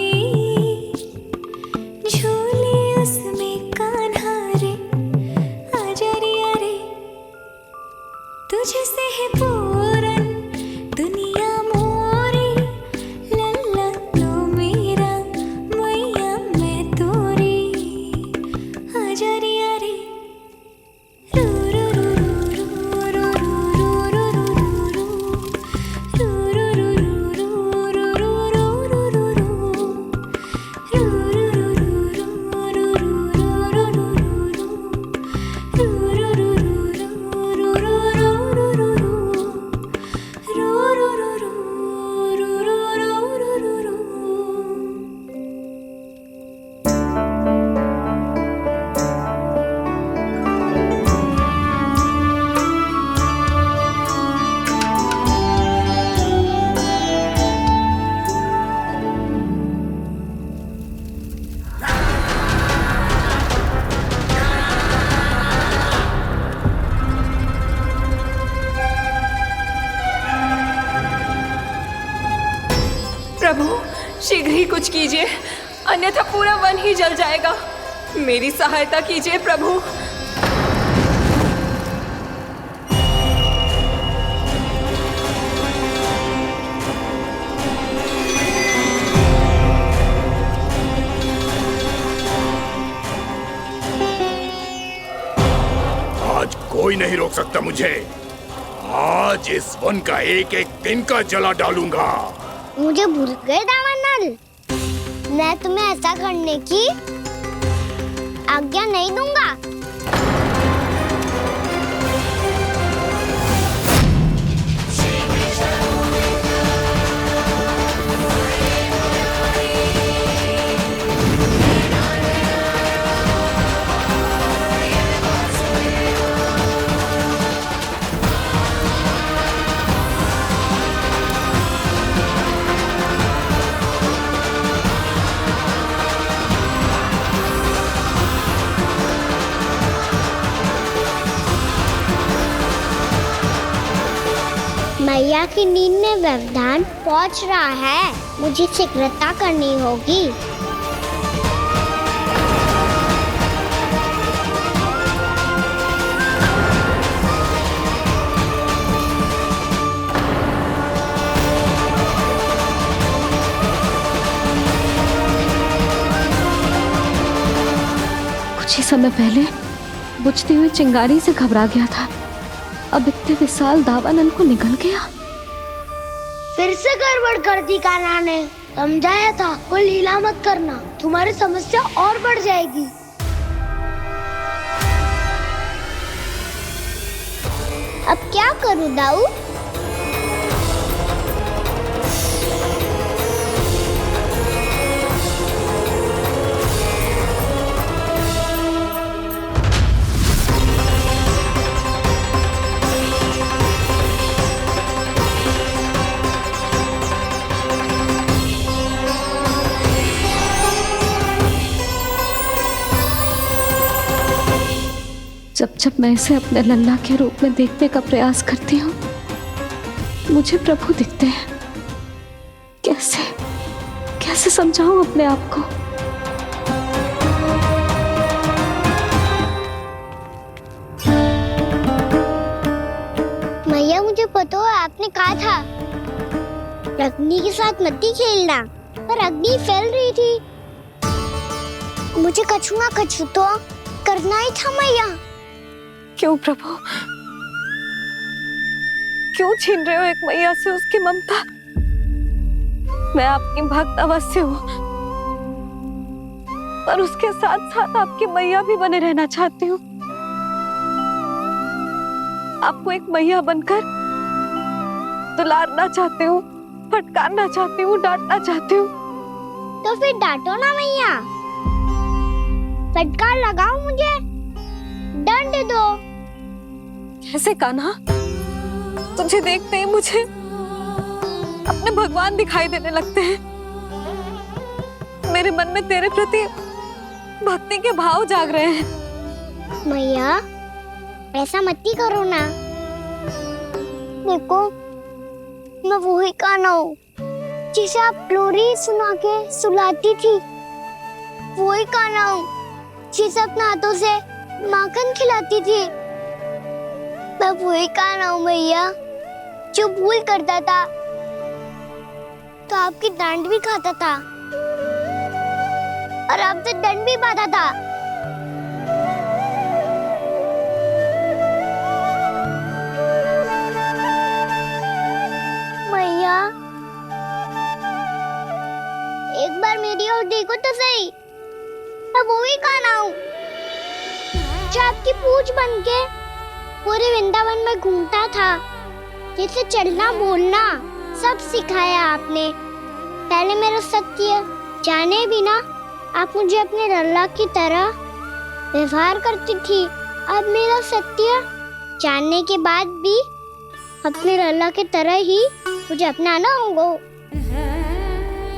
झूले उसमें कान्हा रे। आजा रे अरे तुझसे है पूरन दुनिया मोरी, लल्ला तो मेरा मैया मैं तोरी। आजा रे अरे रू रू रू रू रू रू रू रू रू रू प्रभु शीघ्र ही कुछ कीजिए, अन्यथा पूरा वन ही जल जाएगा। मेरी सहायता कीजिए प्रभु। आज कोई नहीं रोक सकता मुझे। आज इस वन का एक एक दिन का जला डालूंगा। मुझे भूल गए दामानल, मैं तुम्हें ऐसा करने की आज्ञा नहीं दूंगा। मैया की नींद में व्यवधान पहुंच रहा है, मुझे शीघ्रता करनी होगी। कुछ ही समय पहले बुझती हुई चिंगारी से घबरा गया था, अब इतने विशाल दावानल को निगल गया। फिर से गड़बड़ कर दी कान्हा ने। समझाया था कोई लीला मत करना, तुम्हारी समस्या और बढ़ जाएगी। अब क्या करूं दाऊ? जब जब मैं इसे अपने लल्ला के रूप में देखने का प्रयास करती हूँ, मुझे प्रभु दिखते हैं। कैसे कैसे समझाऊं अपने आप को? मैया मुझे पता है आपने कहा था अग्नि के साथ मत ही खेलना, पर अग्नि फैल रही थी। मुझे कछुआ कछु तो करना ही था मैया। क्यों प्रभु, क्यों छीन रहे हो एक मैया से उसकी ममता? मैं आपकी भक्त अवश्य हूँ, पर उसके साथ साथ आपकी मैया भी बने रहना चाहती हूँ। आपको एक मैया बनकर दुलारना चाहती हूँ, फटकारना चाहती हूँ, डांटना चाहती हूँ। तो फिर डांटो ना मैया, फटकार लगाओ, मुझे दंड दो। कैसे कान्हा? तुझे देखते ही मुझे अपने भगवान दिखाई देने लगते हैं। मेरे मन में तेरे प्रति भक्ति के भाव जाग रहे हैं। मैया ऐसा मत ही करो ना। देखो मैं वही कान्हा हूँ जिसे आप लोरी सुना के सुलाती थी। वही कान्हा हूँ जिसे अपने हाथों से माखन खिलाती थी। मैं वही कान्हा हूँ मैया जो भूल करता था तो आपकी डांट भी खाता था और आपसे दंड भी पाता था। मैया एक बार मेरी ओर देखो तो सही। मैं वही कान्हा हूँ जो आपकी पूंछ बनके पूरे वृंदावन में घूमता था, जिसे चलना बोलना सब सिखाया आपने। पहले मेरा सत्य जाने बिना आप मुझे अपने लल्ला की तरह व्यवहार करती थी। अब मेरा सत्य जानने के बाद भी अपने लल्ला की तरह ही मुझे अपनाना होगा,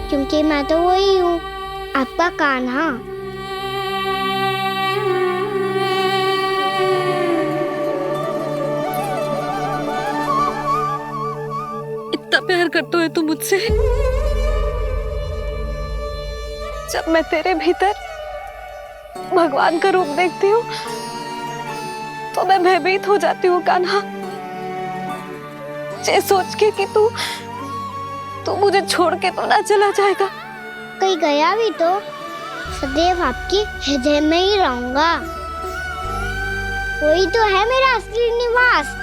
क्योंकि मैं तो वही हूँ, आपका कान्हा। इतना प्यार करते हो तुम मुझसे? जब मैं तेरे भीतर भगवान का रूप देखती हूँ तो मैं भयभीत हो जाती हूँ कान्हा। ये सोच के कि तू मुझे छोड़ के तो ना चला जाएगा। कहीं गया भी तो सदैव आपके हृदय में ही रहूंगा। वही तो है मेरा असली निवास।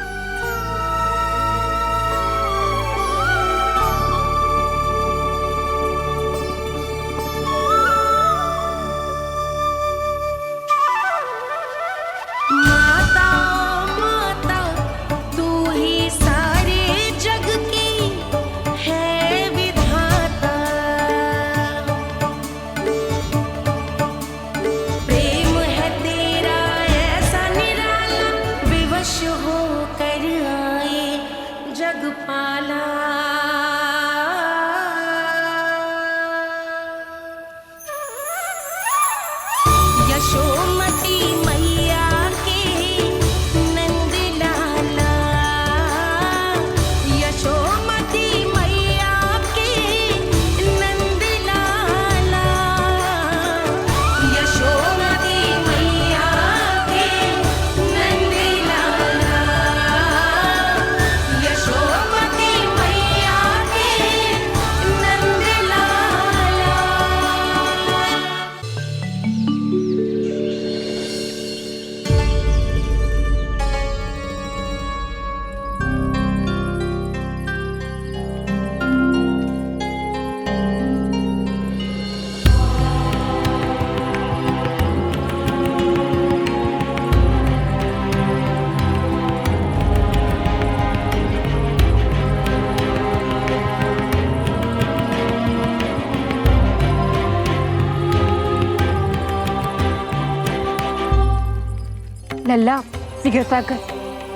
लल्ला सिगरेट पैक कर,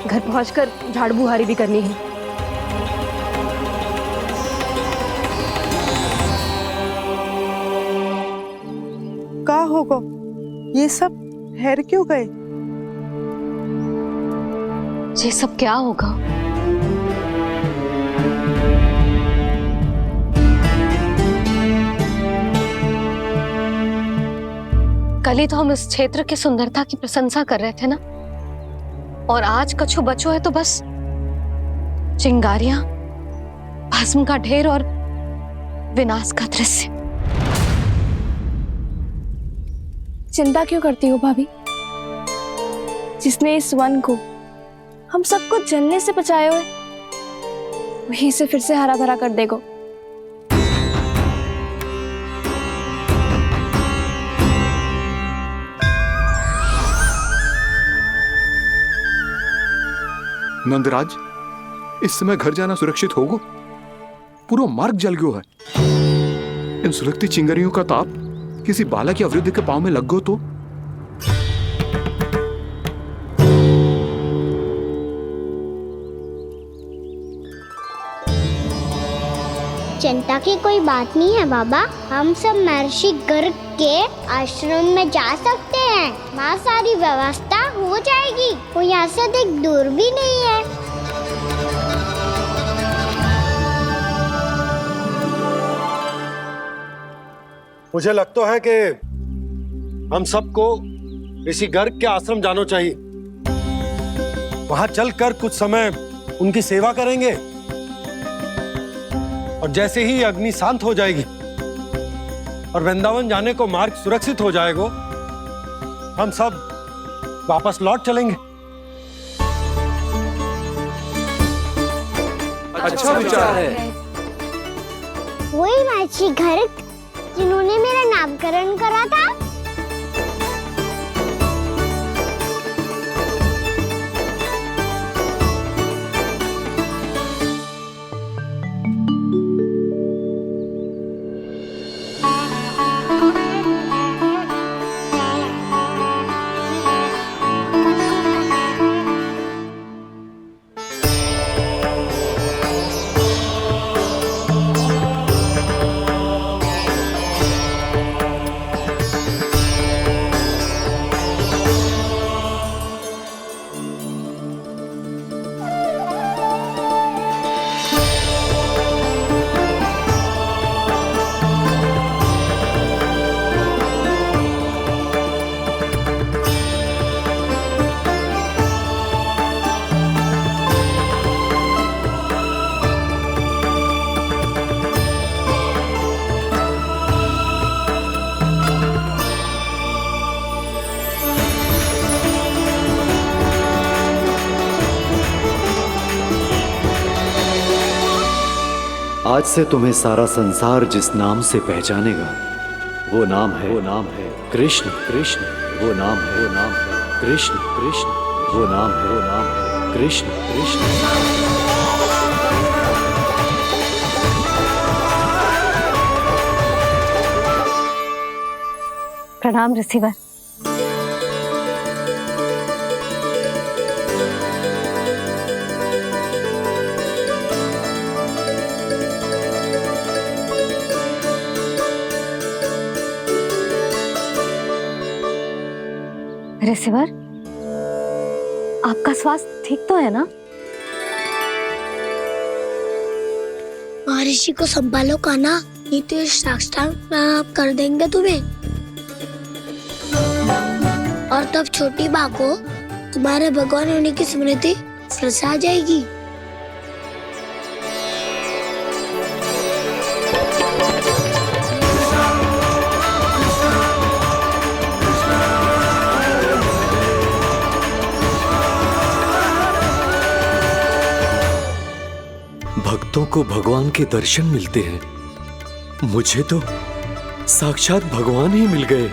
घर पहुंचकर झाड़ू बुहारी भी करनी है। का होगा ये सब? ठहर क्यों गए? ये सब क्या होगा? कल ही तो हम इस क्षेत्र की सुंदरता की प्रशंसा कर रहे थे ना, और आज कछु बचो है तो बस चिंगारियां, भस्म का ढेर और विनाश का दृश्य। चिंता क्यों करती हो भाभी? जिसने इस वन को हम सबको जलने से बचाए हुए, वही से फिर से हरा भरा कर देगा। नंदराज, इस समय घर जाना सुरक्षित होगो? पूरा मार्ग जल गयो है। इन सुलगती चिंगरियों का ताप किसी बालक या वृद्ध के पांव में लग गो तो? चिंता की कोई बात नहीं है बाबा, हम सब महर्षि गर्ग के आश्रम में जा सकते हैं। वहाँ सारी व्यवस्था हो जाएगी, वो यहाँ से अधिक दूर भी नहीं है। मुझे लगता है कि हम सबको ऋषि गर्ग के आश्रम जाना चाहिए। वहां चलकर कुछ समय उनकी सेवा करेंगे और जैसे ही अग्नि शांत हो जाएगी और वृंदावन जाने को मार्ग सुरक्षित हो जाएगा, हम सब वापस लौट चलेंगे। अच्छा विचार है। वही महर्षि गर्ग जिन्होंने मेरा नामकरण करा था। आज से तुम्हें सारा संसार जिस नाम से पहचानेगा वो नाम है कृष्ण। कृष्ण वो नाम है कृष्ण। कृष्ण वो नाम है कृष्ण। कृष्ण। प्रणाम ऋषिवर। ऋषिवर, आपका स्वास्थ्य ठीक तो है ना? महर्षि को संभालो कान्हा, नहीं तो ये साष्टांग प्रणाम कर देंगे तुम्हें। और तब छोटी बा को तुम्हारे भगवान होने की स्मृति फिर से आ जाएगी। भक्तों को भगवान के दर्शन मिलते हैं। मुझे तो साक्षात भगवान ही मिल गए।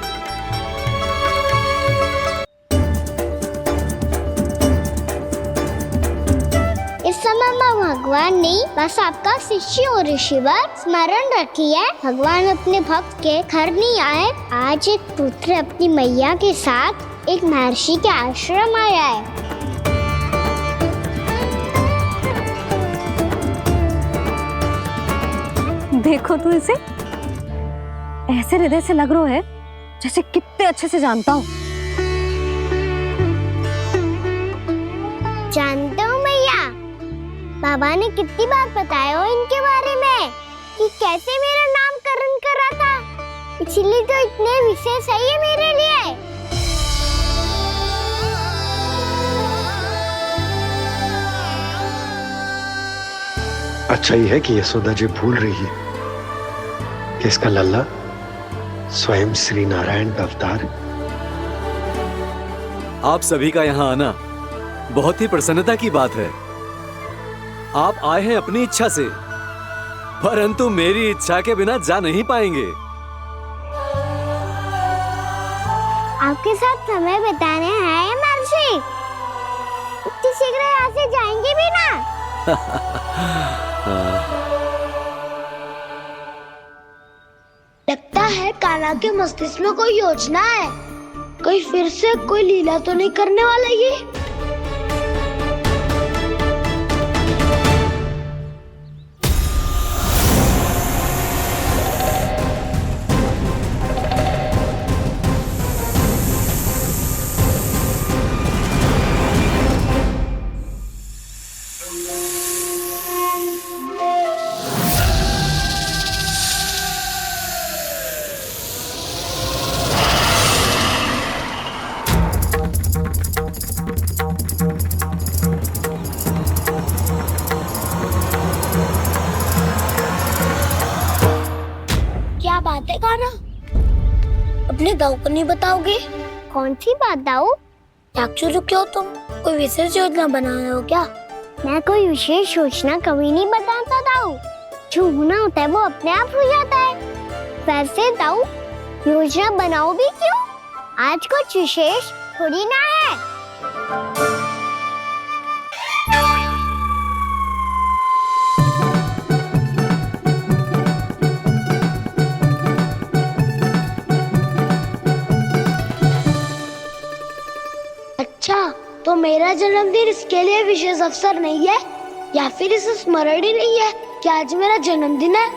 इस समय मैं भगवान नहीं, बस आपका शिष्य हूँ ऋषिवर। स्मरण रखिए, भगवान अपने भक्त के घर नहीं आए। आज एक पुत्र अपनी मैया के साथ एक महर्षि के आश्रम आया है। देखो तू इसे, ऐसे हृदय से लग रहा है जैसे कितने अच्छे से जानता हूँ। जानता हूँ मैया, बाबा ने कितनी बार बताया हो इनके बारे में कि कैसे मेरा नामकरण करा था, इसीलिए तो इतने विशेष है ये मेरे लिए। अच्छा ही है कि यशोदा जी भूल रही है कि इसका लल्ला स्वयं श्री नारायण का अवतार। आप सभी का यहाँ आना बहुत ही प्रसन्नता की बात है। आप आए हैं अपनी इच्छा से, परंतु मेरी इच्छा के बिना जा नहीं पाएंगे। आपके साथ समय बिताने आए महर्षि। इतनी शीघ्र यहाँ से जाएंगे भी ना? लगता है कान्हा के मस्तिष्क में कोई योजना है। कहीं फिर से कोई लीला तो नहीं करने वाला ये? क्या बात है कान्हा? अपने दाऊ को नहीं बताओगे? कौन सी बात दाऊ? चाकचू रुके हो तुम? कोई विशेष योजना बना रहे हो क्या? मैं कोई विशेष योजना कभी नहीं बताता दाऊ। जो होना होता है वो अपने आप हो जाता है। वैसे दाऊ योजना बनाओ भी क्यों? आज कुछ विशेष थोड़ी ना है। अच्छा, तो मेरा जन्मदिन इसके लिए विशेष अवसर नहीं है या फिर इसे स्मरण ही नहीं है कि आज मेरा जन्मदिन है?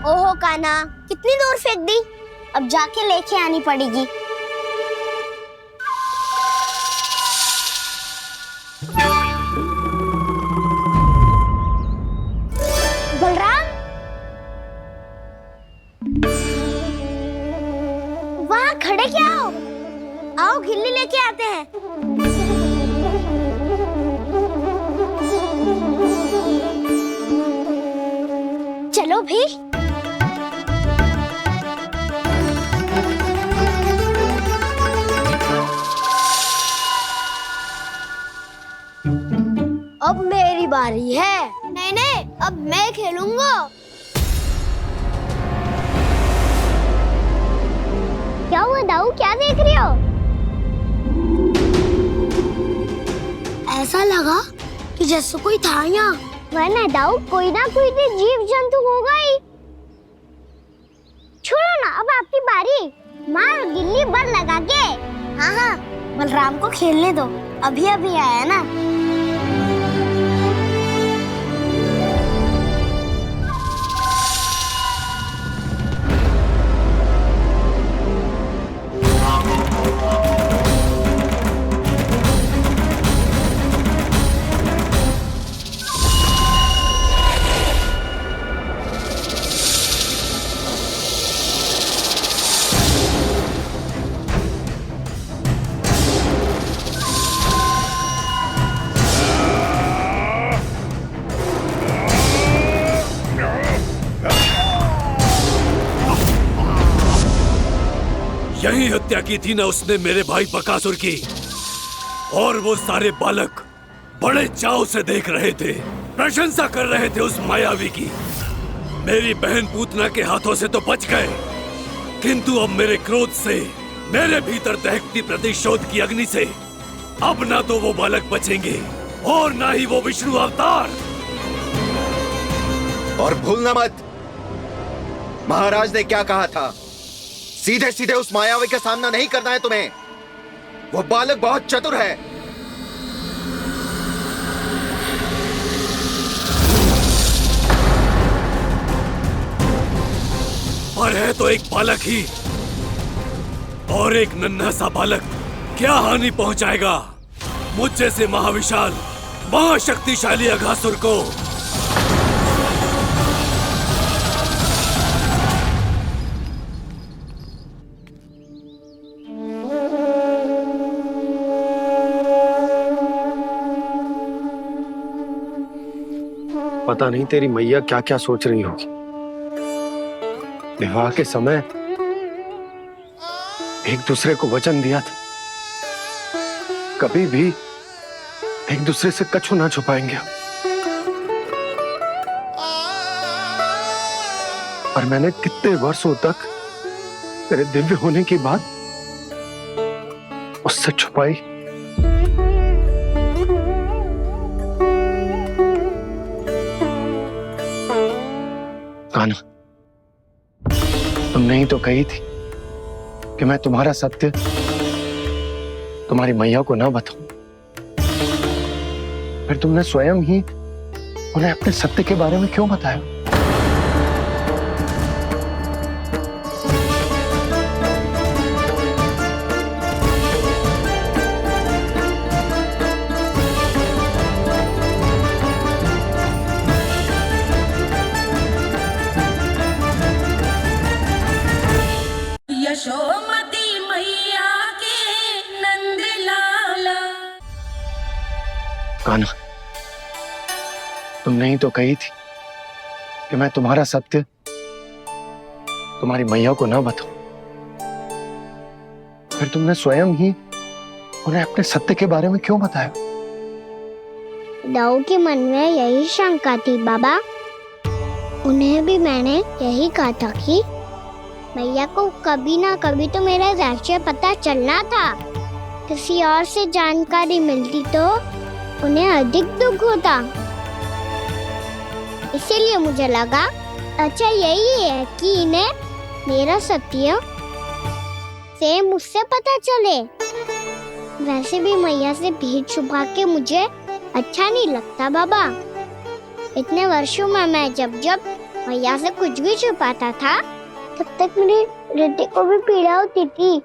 ओहो कान्हा, कितनी दूर फेंक दी? अब जाके लेके आनी पड़ेगी। बलराम, वहाँ खड़े क्या हो? आओ खिल्ली लेके आते हैं। चलो भी। अब मेरी बारी है। नहीं नहीं, अब मैं खेलूंगा। क्या हुआ दाऊ, क्या देख रही हो? ऐसा लगा कि जैसे कोई था यहाँ। वरना दाऊ कोई ना कोई तो जीव जंतु होगा ही। छोड़ो ना, अब आपकी बारी। मार गिल्ली बर लगा के। हाँ हाँ, बलराम को खेलने दो, अभी अभी आया ना। यही हत्या की थी ना उसने मेरे भाई बकासुर की। और वो सारे बालक बड़े चाव से देख रहे थे, प्रशंसा कर रहे थे उस मायावी की। मेरी बहन पूतना के हाथों से तो बच गए, किंतु अब मेरे क्रोध से, मेरे भीतर दहकती प्रतिशोध की अग्नि से अब ना तो वो बालक बचेंगे और ना ही वो विष्णु अवतार। और भूलना मत, महाराज ने क्या कहा था? सीधे सीधे उस मायावी का सामना नहीं करना है तुम्हें। वो बालक बहुत चतुर है। पर है तो एक बालक ही, और एक नन्हा सा बालक क्या हानि पहुंचाएगा मुझ जैसे महाविशाल महाशक्तिशाली अघासुर को। पता नहीं तेरी मैया क्या क्या सोच रही होगी। विवाह के समय एक दूसरे को वचन दिया था, कभी भी एक दूसरे से कछु ना छुपाएंगे। और मैंने कितने वर्षों तक तेरे दिव्य होने की बात उससे छुपाई। कान्हा, तुमने ही तो कही थी कि मैं तुम्हारा सत्य तुम्हारी मैया को ना बताऊं। फिर तुमने स्वयं ही उन्हें अपने सत्य के बारे में क्यों बताया? यशोमती मैया के नंद लाला। कान्हा, तुमने ही तो कही थी कि मैं तुम्हारा सत्य तुम्हारी मैया को ना बताऊं। फिर तुमने स्वयं ही उन्हें अपने सत्य के बारे में क्यों बताया? दाऊ के मन में यही शंका थी बाबा। उन्हें भी मैंने यही कहा था कि भैया को कभी ना कभी तो मेरा रहस्य पता चलना था। किसी और से जानकारी मिलती तो उन्हें अधिक दुख होता। इसीलिए मुझे लगा अच्छा यही है कि इन्हें मेरा सत्य से मुझसे पता चले। वैसे भी मैया से भेद छुपा के मुझे अच्छा नहीं लगता बाबा। इतने वर्षों में मैं जब जब मैया से कुछ भी छुपाता था तब तक मेरे हृदय को भी पीड़ा होती थी।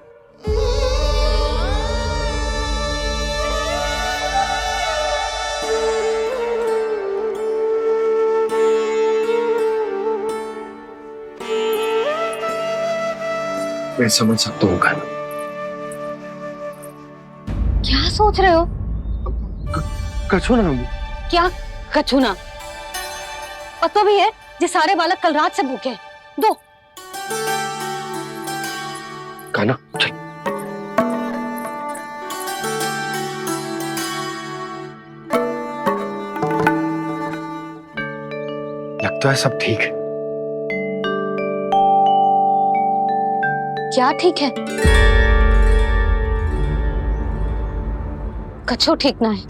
मैं समझ सकता हूँ कान्हा। क्या सोच रहे हो? कछु ना। क्या कछु ना? पता भी है ये सारे बालक कल रात से भूखे हैं। दो। कान्हा चल। लगता है सब ठीक है। क्या ठीक है? कछु ठीक ना है।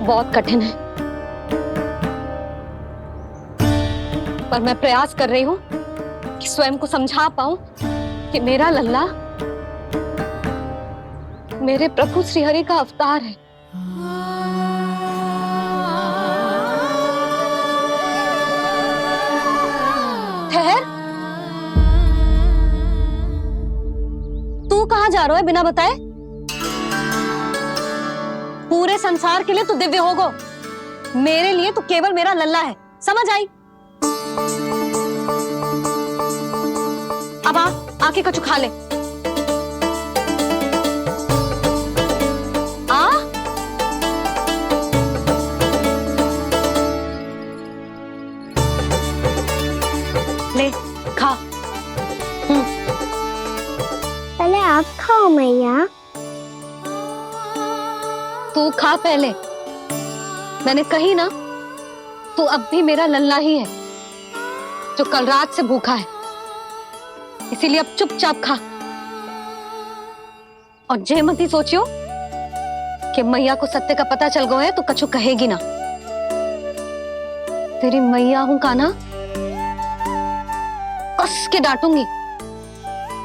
बहुत कठिन है, पर मैं प्रयास कर रही हूं कि स्वयं को समझा पाऊं कि मेरा लल्ला मेरे प्रभु श्रीहरि का अवतार है। ठहर, तू कहां जा रहा है बिना बताए? पूरे संसार के लिए तू दिव्य होगो, मेरे लिए तू केवल मेरा लल्ला है। समझ आई? अब आके कछु खा ले। आ ले खा। पहले आप खाओ मैया। तू खा पहले। मैंने कही ना, तू अब भी मेरा लल्ला ही है जो कल रात से भूखा है। इसीलिए अब चुपचाप खा। और जे मत ही सोचियो कि मैया को सत्य का पता चल गया है तो कछु कहेगी ना। तेरी मैया हूं कान्हा, कस के डांटूंगी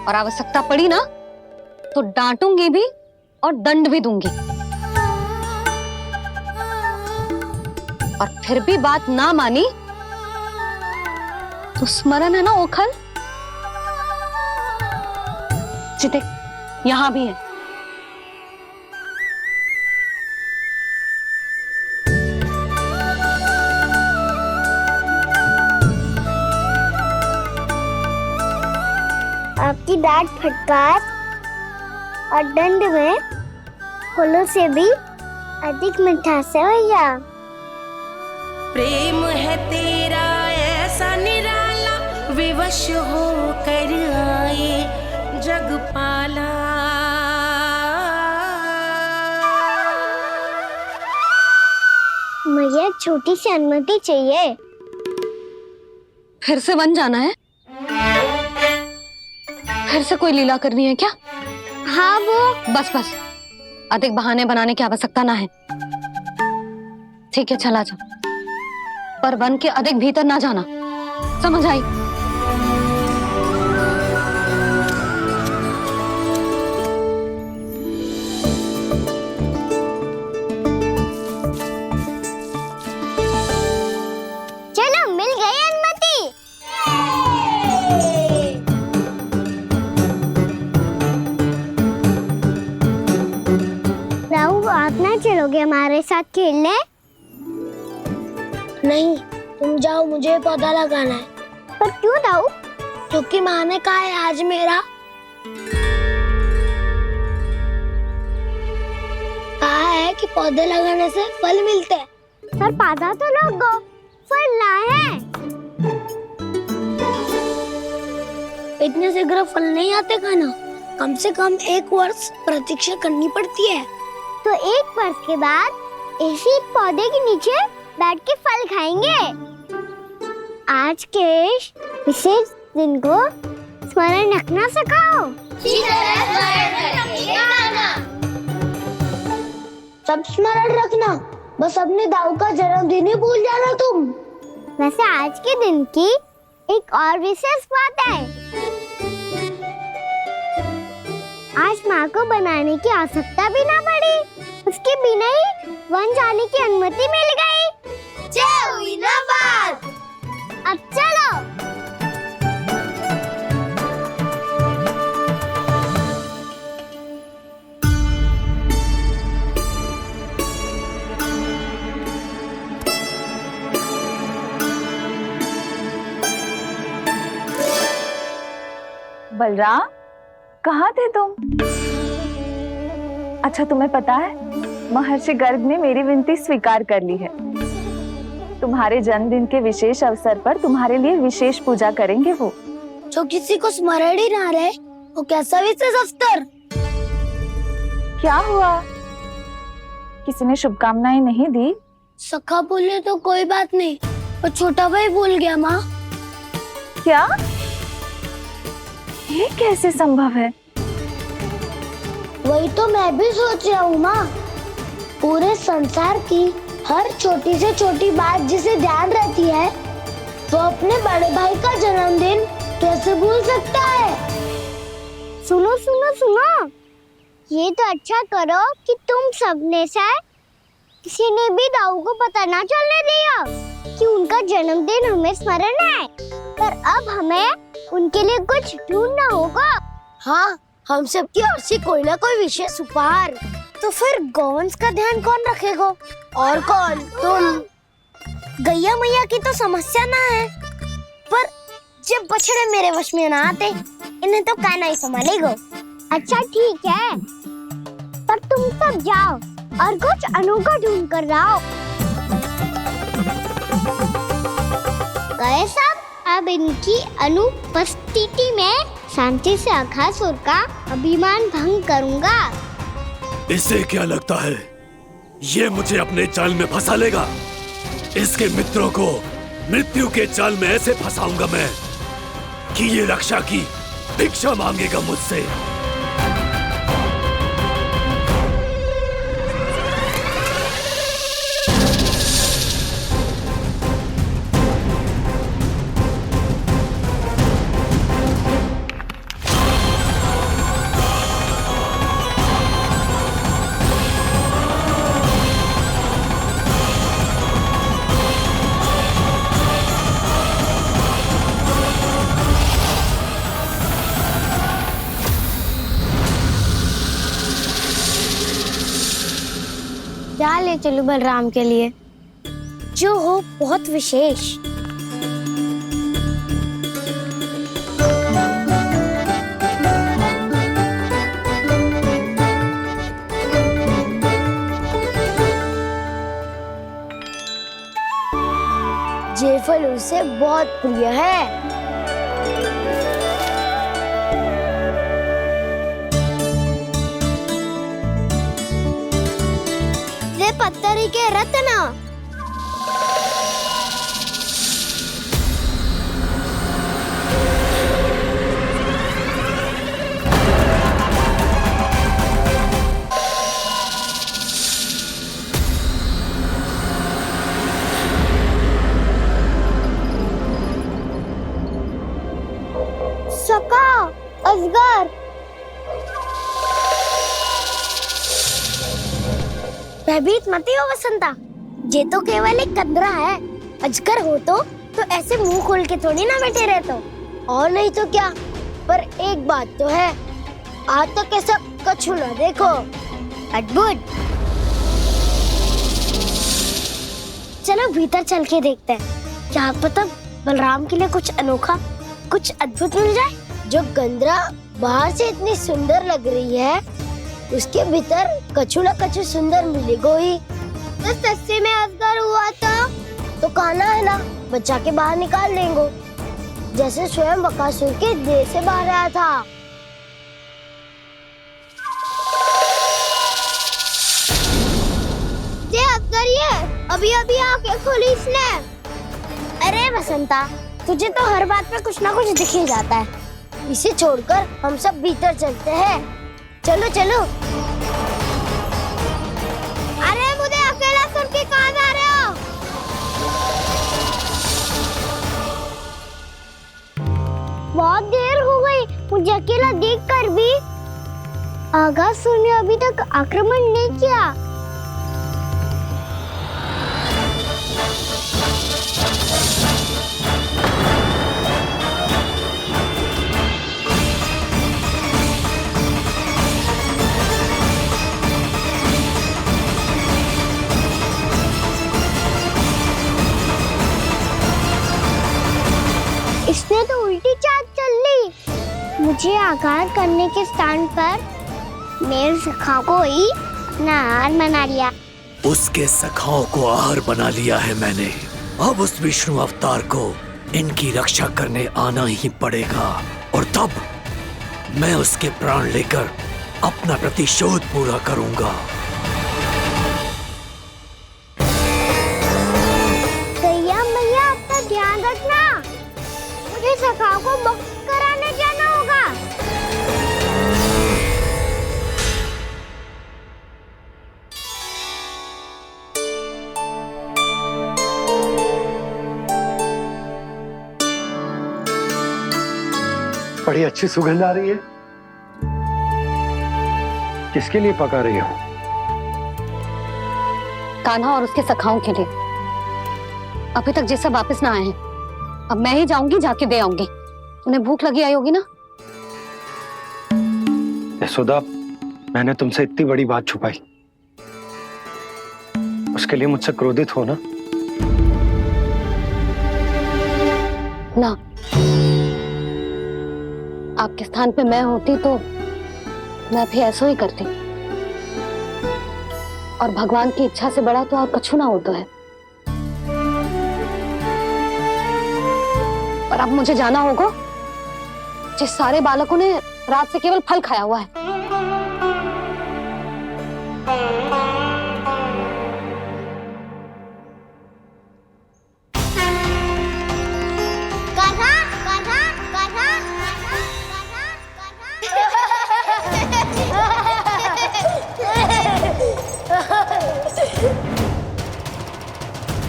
और आवश्यकता पड़ी ना तो डांटूंगी भी और दंड भी दूंगी। और फिर भी बात ना मानी तो स्मरण है ना ओखल? देख, यहां भी है। आपकी डांट फटकार और दंड में फूलों से भी अधिक मिठास है भैया। प्रेम है तेरा ऐसा निराला, विवश खुश हो कर आए जगपाला। मुझे छोटी सी अनुमति चाहिए। फिर से वन जाना है? फिर से कोई लीला करनी है क्या? हाँ वो। बस बस, अधिक बहाने बनाने की आवश्यकता ना है। ठीक है, चला जा, पर वन के अधिक भीतर ना जाना, समझ आई? चलो, मिल गई अनुमति। राहु, आप ना चलोगे हमारे साथ खेलने? नहीं, तुम जाओ, मुझे पौधा लगाना है। पर क्यों राहु? क्योंकि माँ ने कहा है आज मेरा कहा है कि पौधे लगाने से फल मिलते हैं। पर पौधा तो लगो, फल ना है। इतने शीघ्र फल नहीं आते खाना, कम से कम 1 वर्ष प्रतीक्षा करनी पड़ती है। तो 1 वर्ष के बाद इसी पौधे के नीचे बैठ के फल खाएंगे। आज के विशेष दिन को स्मरण रखना सिखाओ। सब स्मरण रखना, बस अपने दाऊ का जन्मदिन ही भूल जाना तुम। वैसे आज के दिन की एक और विशेष बात है। आज माँ को बनाने की आवश्यकता भी ना पड़ी, उसके बिना ही वन जाने की अनुमति मिल गई। जय हुई ना बात। अब चलो। बलराम, कहाँ थे तुम? अच्छा, तुम्हें पता है महर्षि गर्ग ने मेरी विनती स्वीकार कर ली है। तुम्हारे जन्मदिन के विशेष अवसर पर तुम्हारे लिए विशेष पूजा करेंगे वो। जो किसी को स्मरण ही ना रहे, वो कैसा विशेष अवसर? क्या हुआ? किसी ने शुभकामनाएं नहीं दी? सखा बोले तो कोई बात नहीं, पर छोटा भाई भूल गया माँ। क्या? ये कैसे संभव है? वही तो मैं भी सोच रहा हूँ माँ। पूरे संसार की हर छोटी से छोटी बात जिसे ध्यान रहती है, वो अपने बड़े भाई का जन्मदिन कैसे भूल सकता है? सुनो सुनो सुनो, ये तो अच्छा करो कि तुम सबने से किसी ने भी दाऊ को पता ना चलने दिया कि उनका जन्मदिन हमें स्मरण है। पर अब हमें उनके लिए कुछ ढूंढना होगा। हाँ, हम सबकी ओर से कोई ना कोई विशेष उपहार। तो फिर गौवंश का ध्यान कौन रखेगा? और कौन? तुम। गैया मैया की तो समस्या ना है, पर जब बछड़े मेरे वश में ना आते, इन्हें तो कान्हा ही संभालेगा। अच्छा ठीक है, पर तुम सब जाओ और कुछ अनोखा ढूंढ कर लाओ। गए सब? अब इनकी अनुपस्थिति में शांति से अघासुर का अभिमान भंग करूंगा। इसे क्या लगता है ये मुझे अपने जाल में फंसा लेगा? इसके मित्रों को मृत्यु के जाल में ऐसे फंसाऊंगा मैं कि ये रक्षा की भिक्षा मांगेगा मुझसे। क्या ले चलूं बलराम के लिए जो हो बहुत विशेष? ये फल उसे बहुत प्रिय है। पत्थरी के रत्न। सका, अजगर। भयभीत मत हो वसंता, ये तो केवल एक कंदरा है। अजगर हो तो ऐसे मुंह खोल के थोड़ी ना बैठे रहते हो। और नहीं तो क्या, पर एक बात तो है, आज तक ऐसा कछु ना देखो। अद्भुत। चलो भीतर चल के देखते हैं, क्या पता बलराम के लिए कुछ अनोखा, कुछ अद्भुत मिल जाए। जो गंदरा बाहर से इतनी सुंदर लग रही है, उसके भीतर कछु न कछु सुंदर मिलेगा ही। तो सस्ते में अजगर हुआ तो कहना है ना, बच्चा के बाहर निकाल देंगे, जैसे स्वयं बकासुर के देह से बाहर आया था। ये अजगर ये अभी अभी आंखें खोली इसने। अरे वसंता, तुझे तो हर बात में कुछ ना कुछ दिख ही जाता है। इसे छोड़कर हम सब भीतर चलते हैं। चलो चलो। अरे मुझे अकेला सुन के कहाँ जा रहे हो? बहुत देर हो गई मुझे अकेला देखकर भी। अगासुर ने अभी तक आक्रमण नहीं किया। इसने तो उल्टी चाल चल ली। मुझे आघात करने के स्थान पर मेरे सखा को ही अपना आहार बना लिया। उसके सखाओं को आहार बना लिया है मैंने। अब उस विष्णु अवतार को इनकी रक्षा करने आना ही पड़ेगा, और तब मैं उसके प्राण लेकर अपना प्रतिशोध पूरा करूंगा। गैया मैया, अपना ध्यान रखना। मुझे सखा को मुक्त कराने जाना होगा। बड़ी अच्छी सुगंध आ रही है। किसके लिए पका रही हो? कान्हा और उसके सखाओं के लिए। अभी तक जैसा वापस ना आए हैं, अब मैं ही जाऊंगी, जाके दे आऊंगी। उन्हें भूख लगी आई होगी ना। यशोदा, मैंने तुमसे इतनी बड़ी बात छुपाई, उसके लिए मुझसे क्रोधित हो ना? ना, आपके स्थान पे मैं होती तो मैं भी ऐसा ही करती। और भगवान की इच्छा से बड़ा तो और कछु ना होता है। पर अब मुझे जाना होगा। जिस सारे बालकों ने रात से केवल फल खाया हुआ है।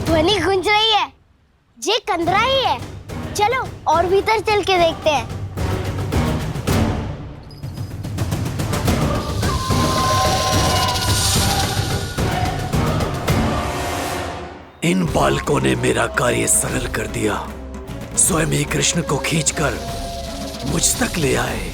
ध्वनि गूंज रही है, ये कंदरा ही है। चलो और भीतर चल के देखते हैं। इन बालकों ने मेरा कार्य सरल कर दिया। स्वयं ही कृष्ण को खींचकर मुझ तक ले आए।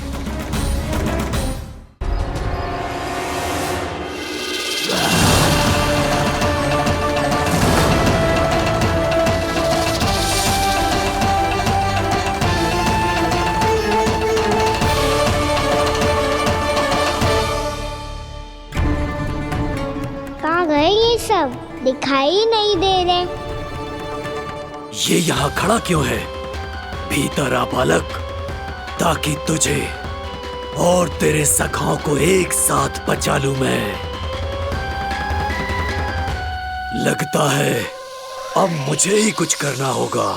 कहाँ गए ये सब? दिखाई नहीं दे रहे। ये यहाँ खड़ा क्यों है? भीतर आ बालक, ताकि तुझे और तेरे सखाओं को एक साथ बचा लूं मैं। लगता है अब मुझे ही कुछ करना होगा।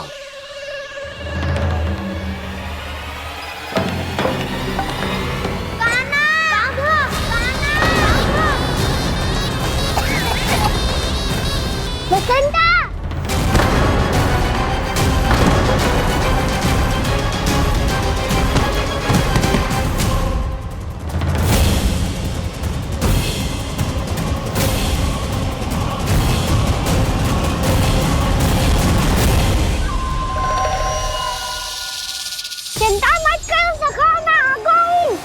बसंता! चिंता मत करो सखा, मैं आ गई।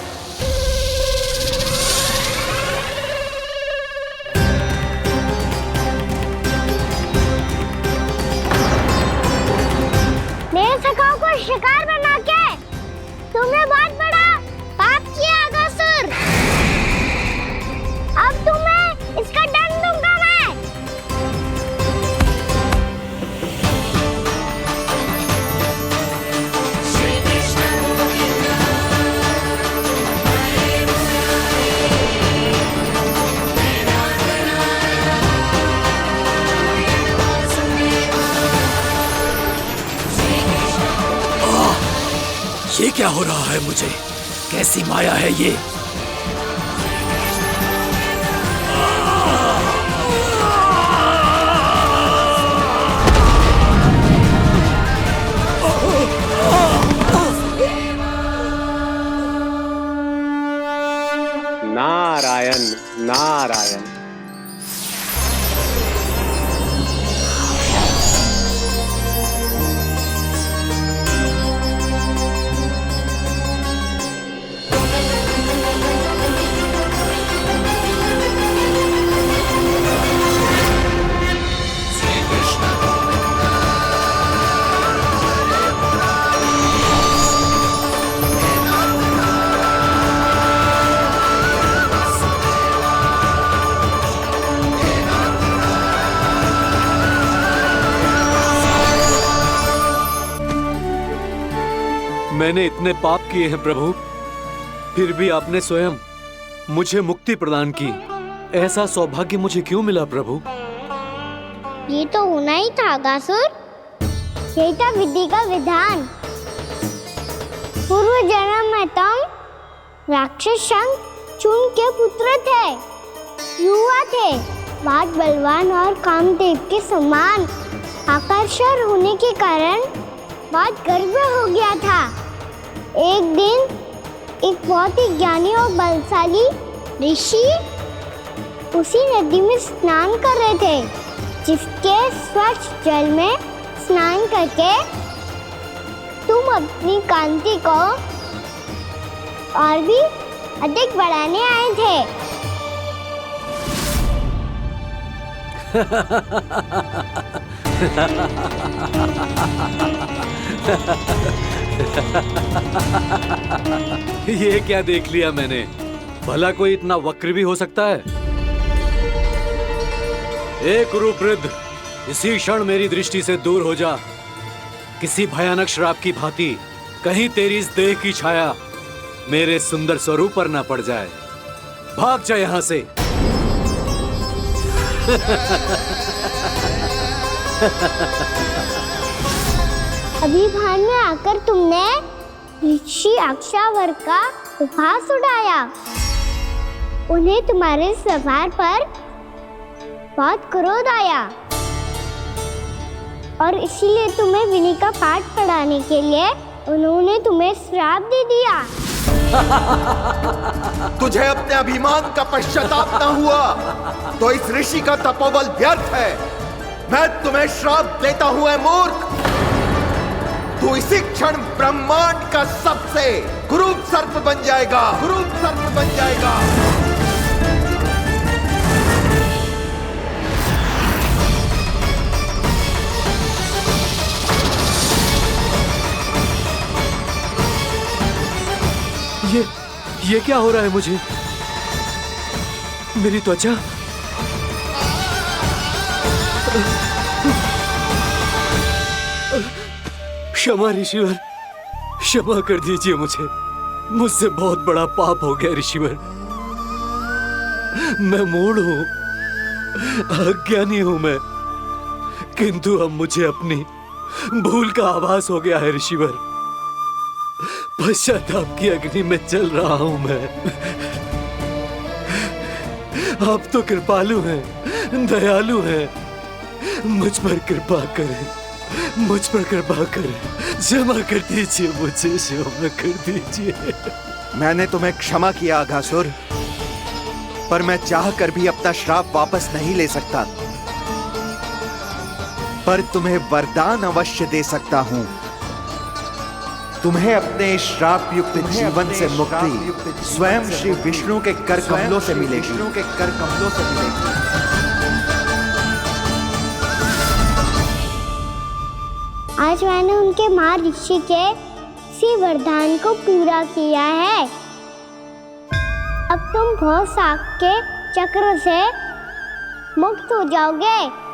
मेरे सखाओं को शिकार बना के तुमने बहुत बड़ा पाप किया अगासुर। अब तुम्हें इसका दंड दूंगा मैं। ये क्या हो रहा है मुझे? कैसी माया है ये? नारायण नारायण। मैंने इतने पाप किए हैं प्रभु, फिर भी आपने स्वयं मुझे मुक्ति प्रदान की। ऐसा सौभाग्य मुझे क्यों मिला प्रभु? ये तो होना ही था अगासुर। यही था विधि का विधान। पूर्व जन्म में तुम राक्षस शंखचूड़ के पुत्र थे, युवा थे, बहुत बलवान और कामदेव के समान आकर्षण होने के कारण बहुत गर्व हो गया था। एक दिन एक बहुत ही ज्ञानी और बलशाली ऋषि उसी नदी में स्नान कर रहे थे, जिसके स्वच्छ जल में स्नान करके तुम अपनी कांति को और भी अधिक बढ़ाने आए थे। ये क्या देख लिया मैंने? भला कोई इतना वक्र भी हो सकता है? एक रूपवृद्ध, इसी क्षण मेरी दृष्टि से दूर हो जा। किसी भयानक श्राप की भांति कहीं तेरी इस देह की छाया मेरे सुंदर स्वरूप पर न पड़ जाए। भाग जा यहां से। अभी भान में आकर तुमने ऋषि अक्षावर का उपहास उड़ाया। उन्हें तुम्हारे स्वभाव पर बहुत क्रोध आया और इसीलिए तुम्हें विधि का पाठ पढ़ाने के लिए उन्होंने तुम्हें श्राप दे दिया। तुझे अपने अभिमान का पश्चाताप न हुआ तो इस ऋषि का तपोबल व्यर्थ है। मैं तुम्हें श्राप देता हूं ऐ मूर्ख। तू इसी क्षण ब्रह्मांड का सबसे कुरूप सर्प बन जाएगा, कुरूप सर्प बन जाएगा। ये क्या हो रहा है मुझे? मेरी त्वचा क्षमा ऋषिवर, क्षमा कर दीजिए मुझे। मुझसे बहुत बड़ा पाप हो गया ऋषिवर। मैं मूढ़ हूं, अज्ञानी हूं मैं, किंतु अब मुझे अपनी भूल का आभास हो गया है ऋषिवर। पश्चाताप की अग्नि में जल रहा हूं मैं। आप तो कृपालु हैं, दयालु हैं, मुझ पर कृपा करें, मुझ पर कृपा करें, क्षमा कर दीजिए मुझे, क्षमा कर दीजिए। मैंने तुम्हें क्षमा किया अघासुर, पर मैं चाहकर भी अपना श्राप वापस नहीं ले सकता। पर तुम्हें वरदान अवश्य दे सकता हूं। तुम्हें अपने श्राप युक्त जीवन से मुक्ति स्वयं श्री विष्णु के कर कमलों से मिलेगी। आज मैंने उनके माँ ऋषि के इसी वरदान को पूरा किया है। अब तुम भव साग के चक्र से मुक्त हो जाओगे।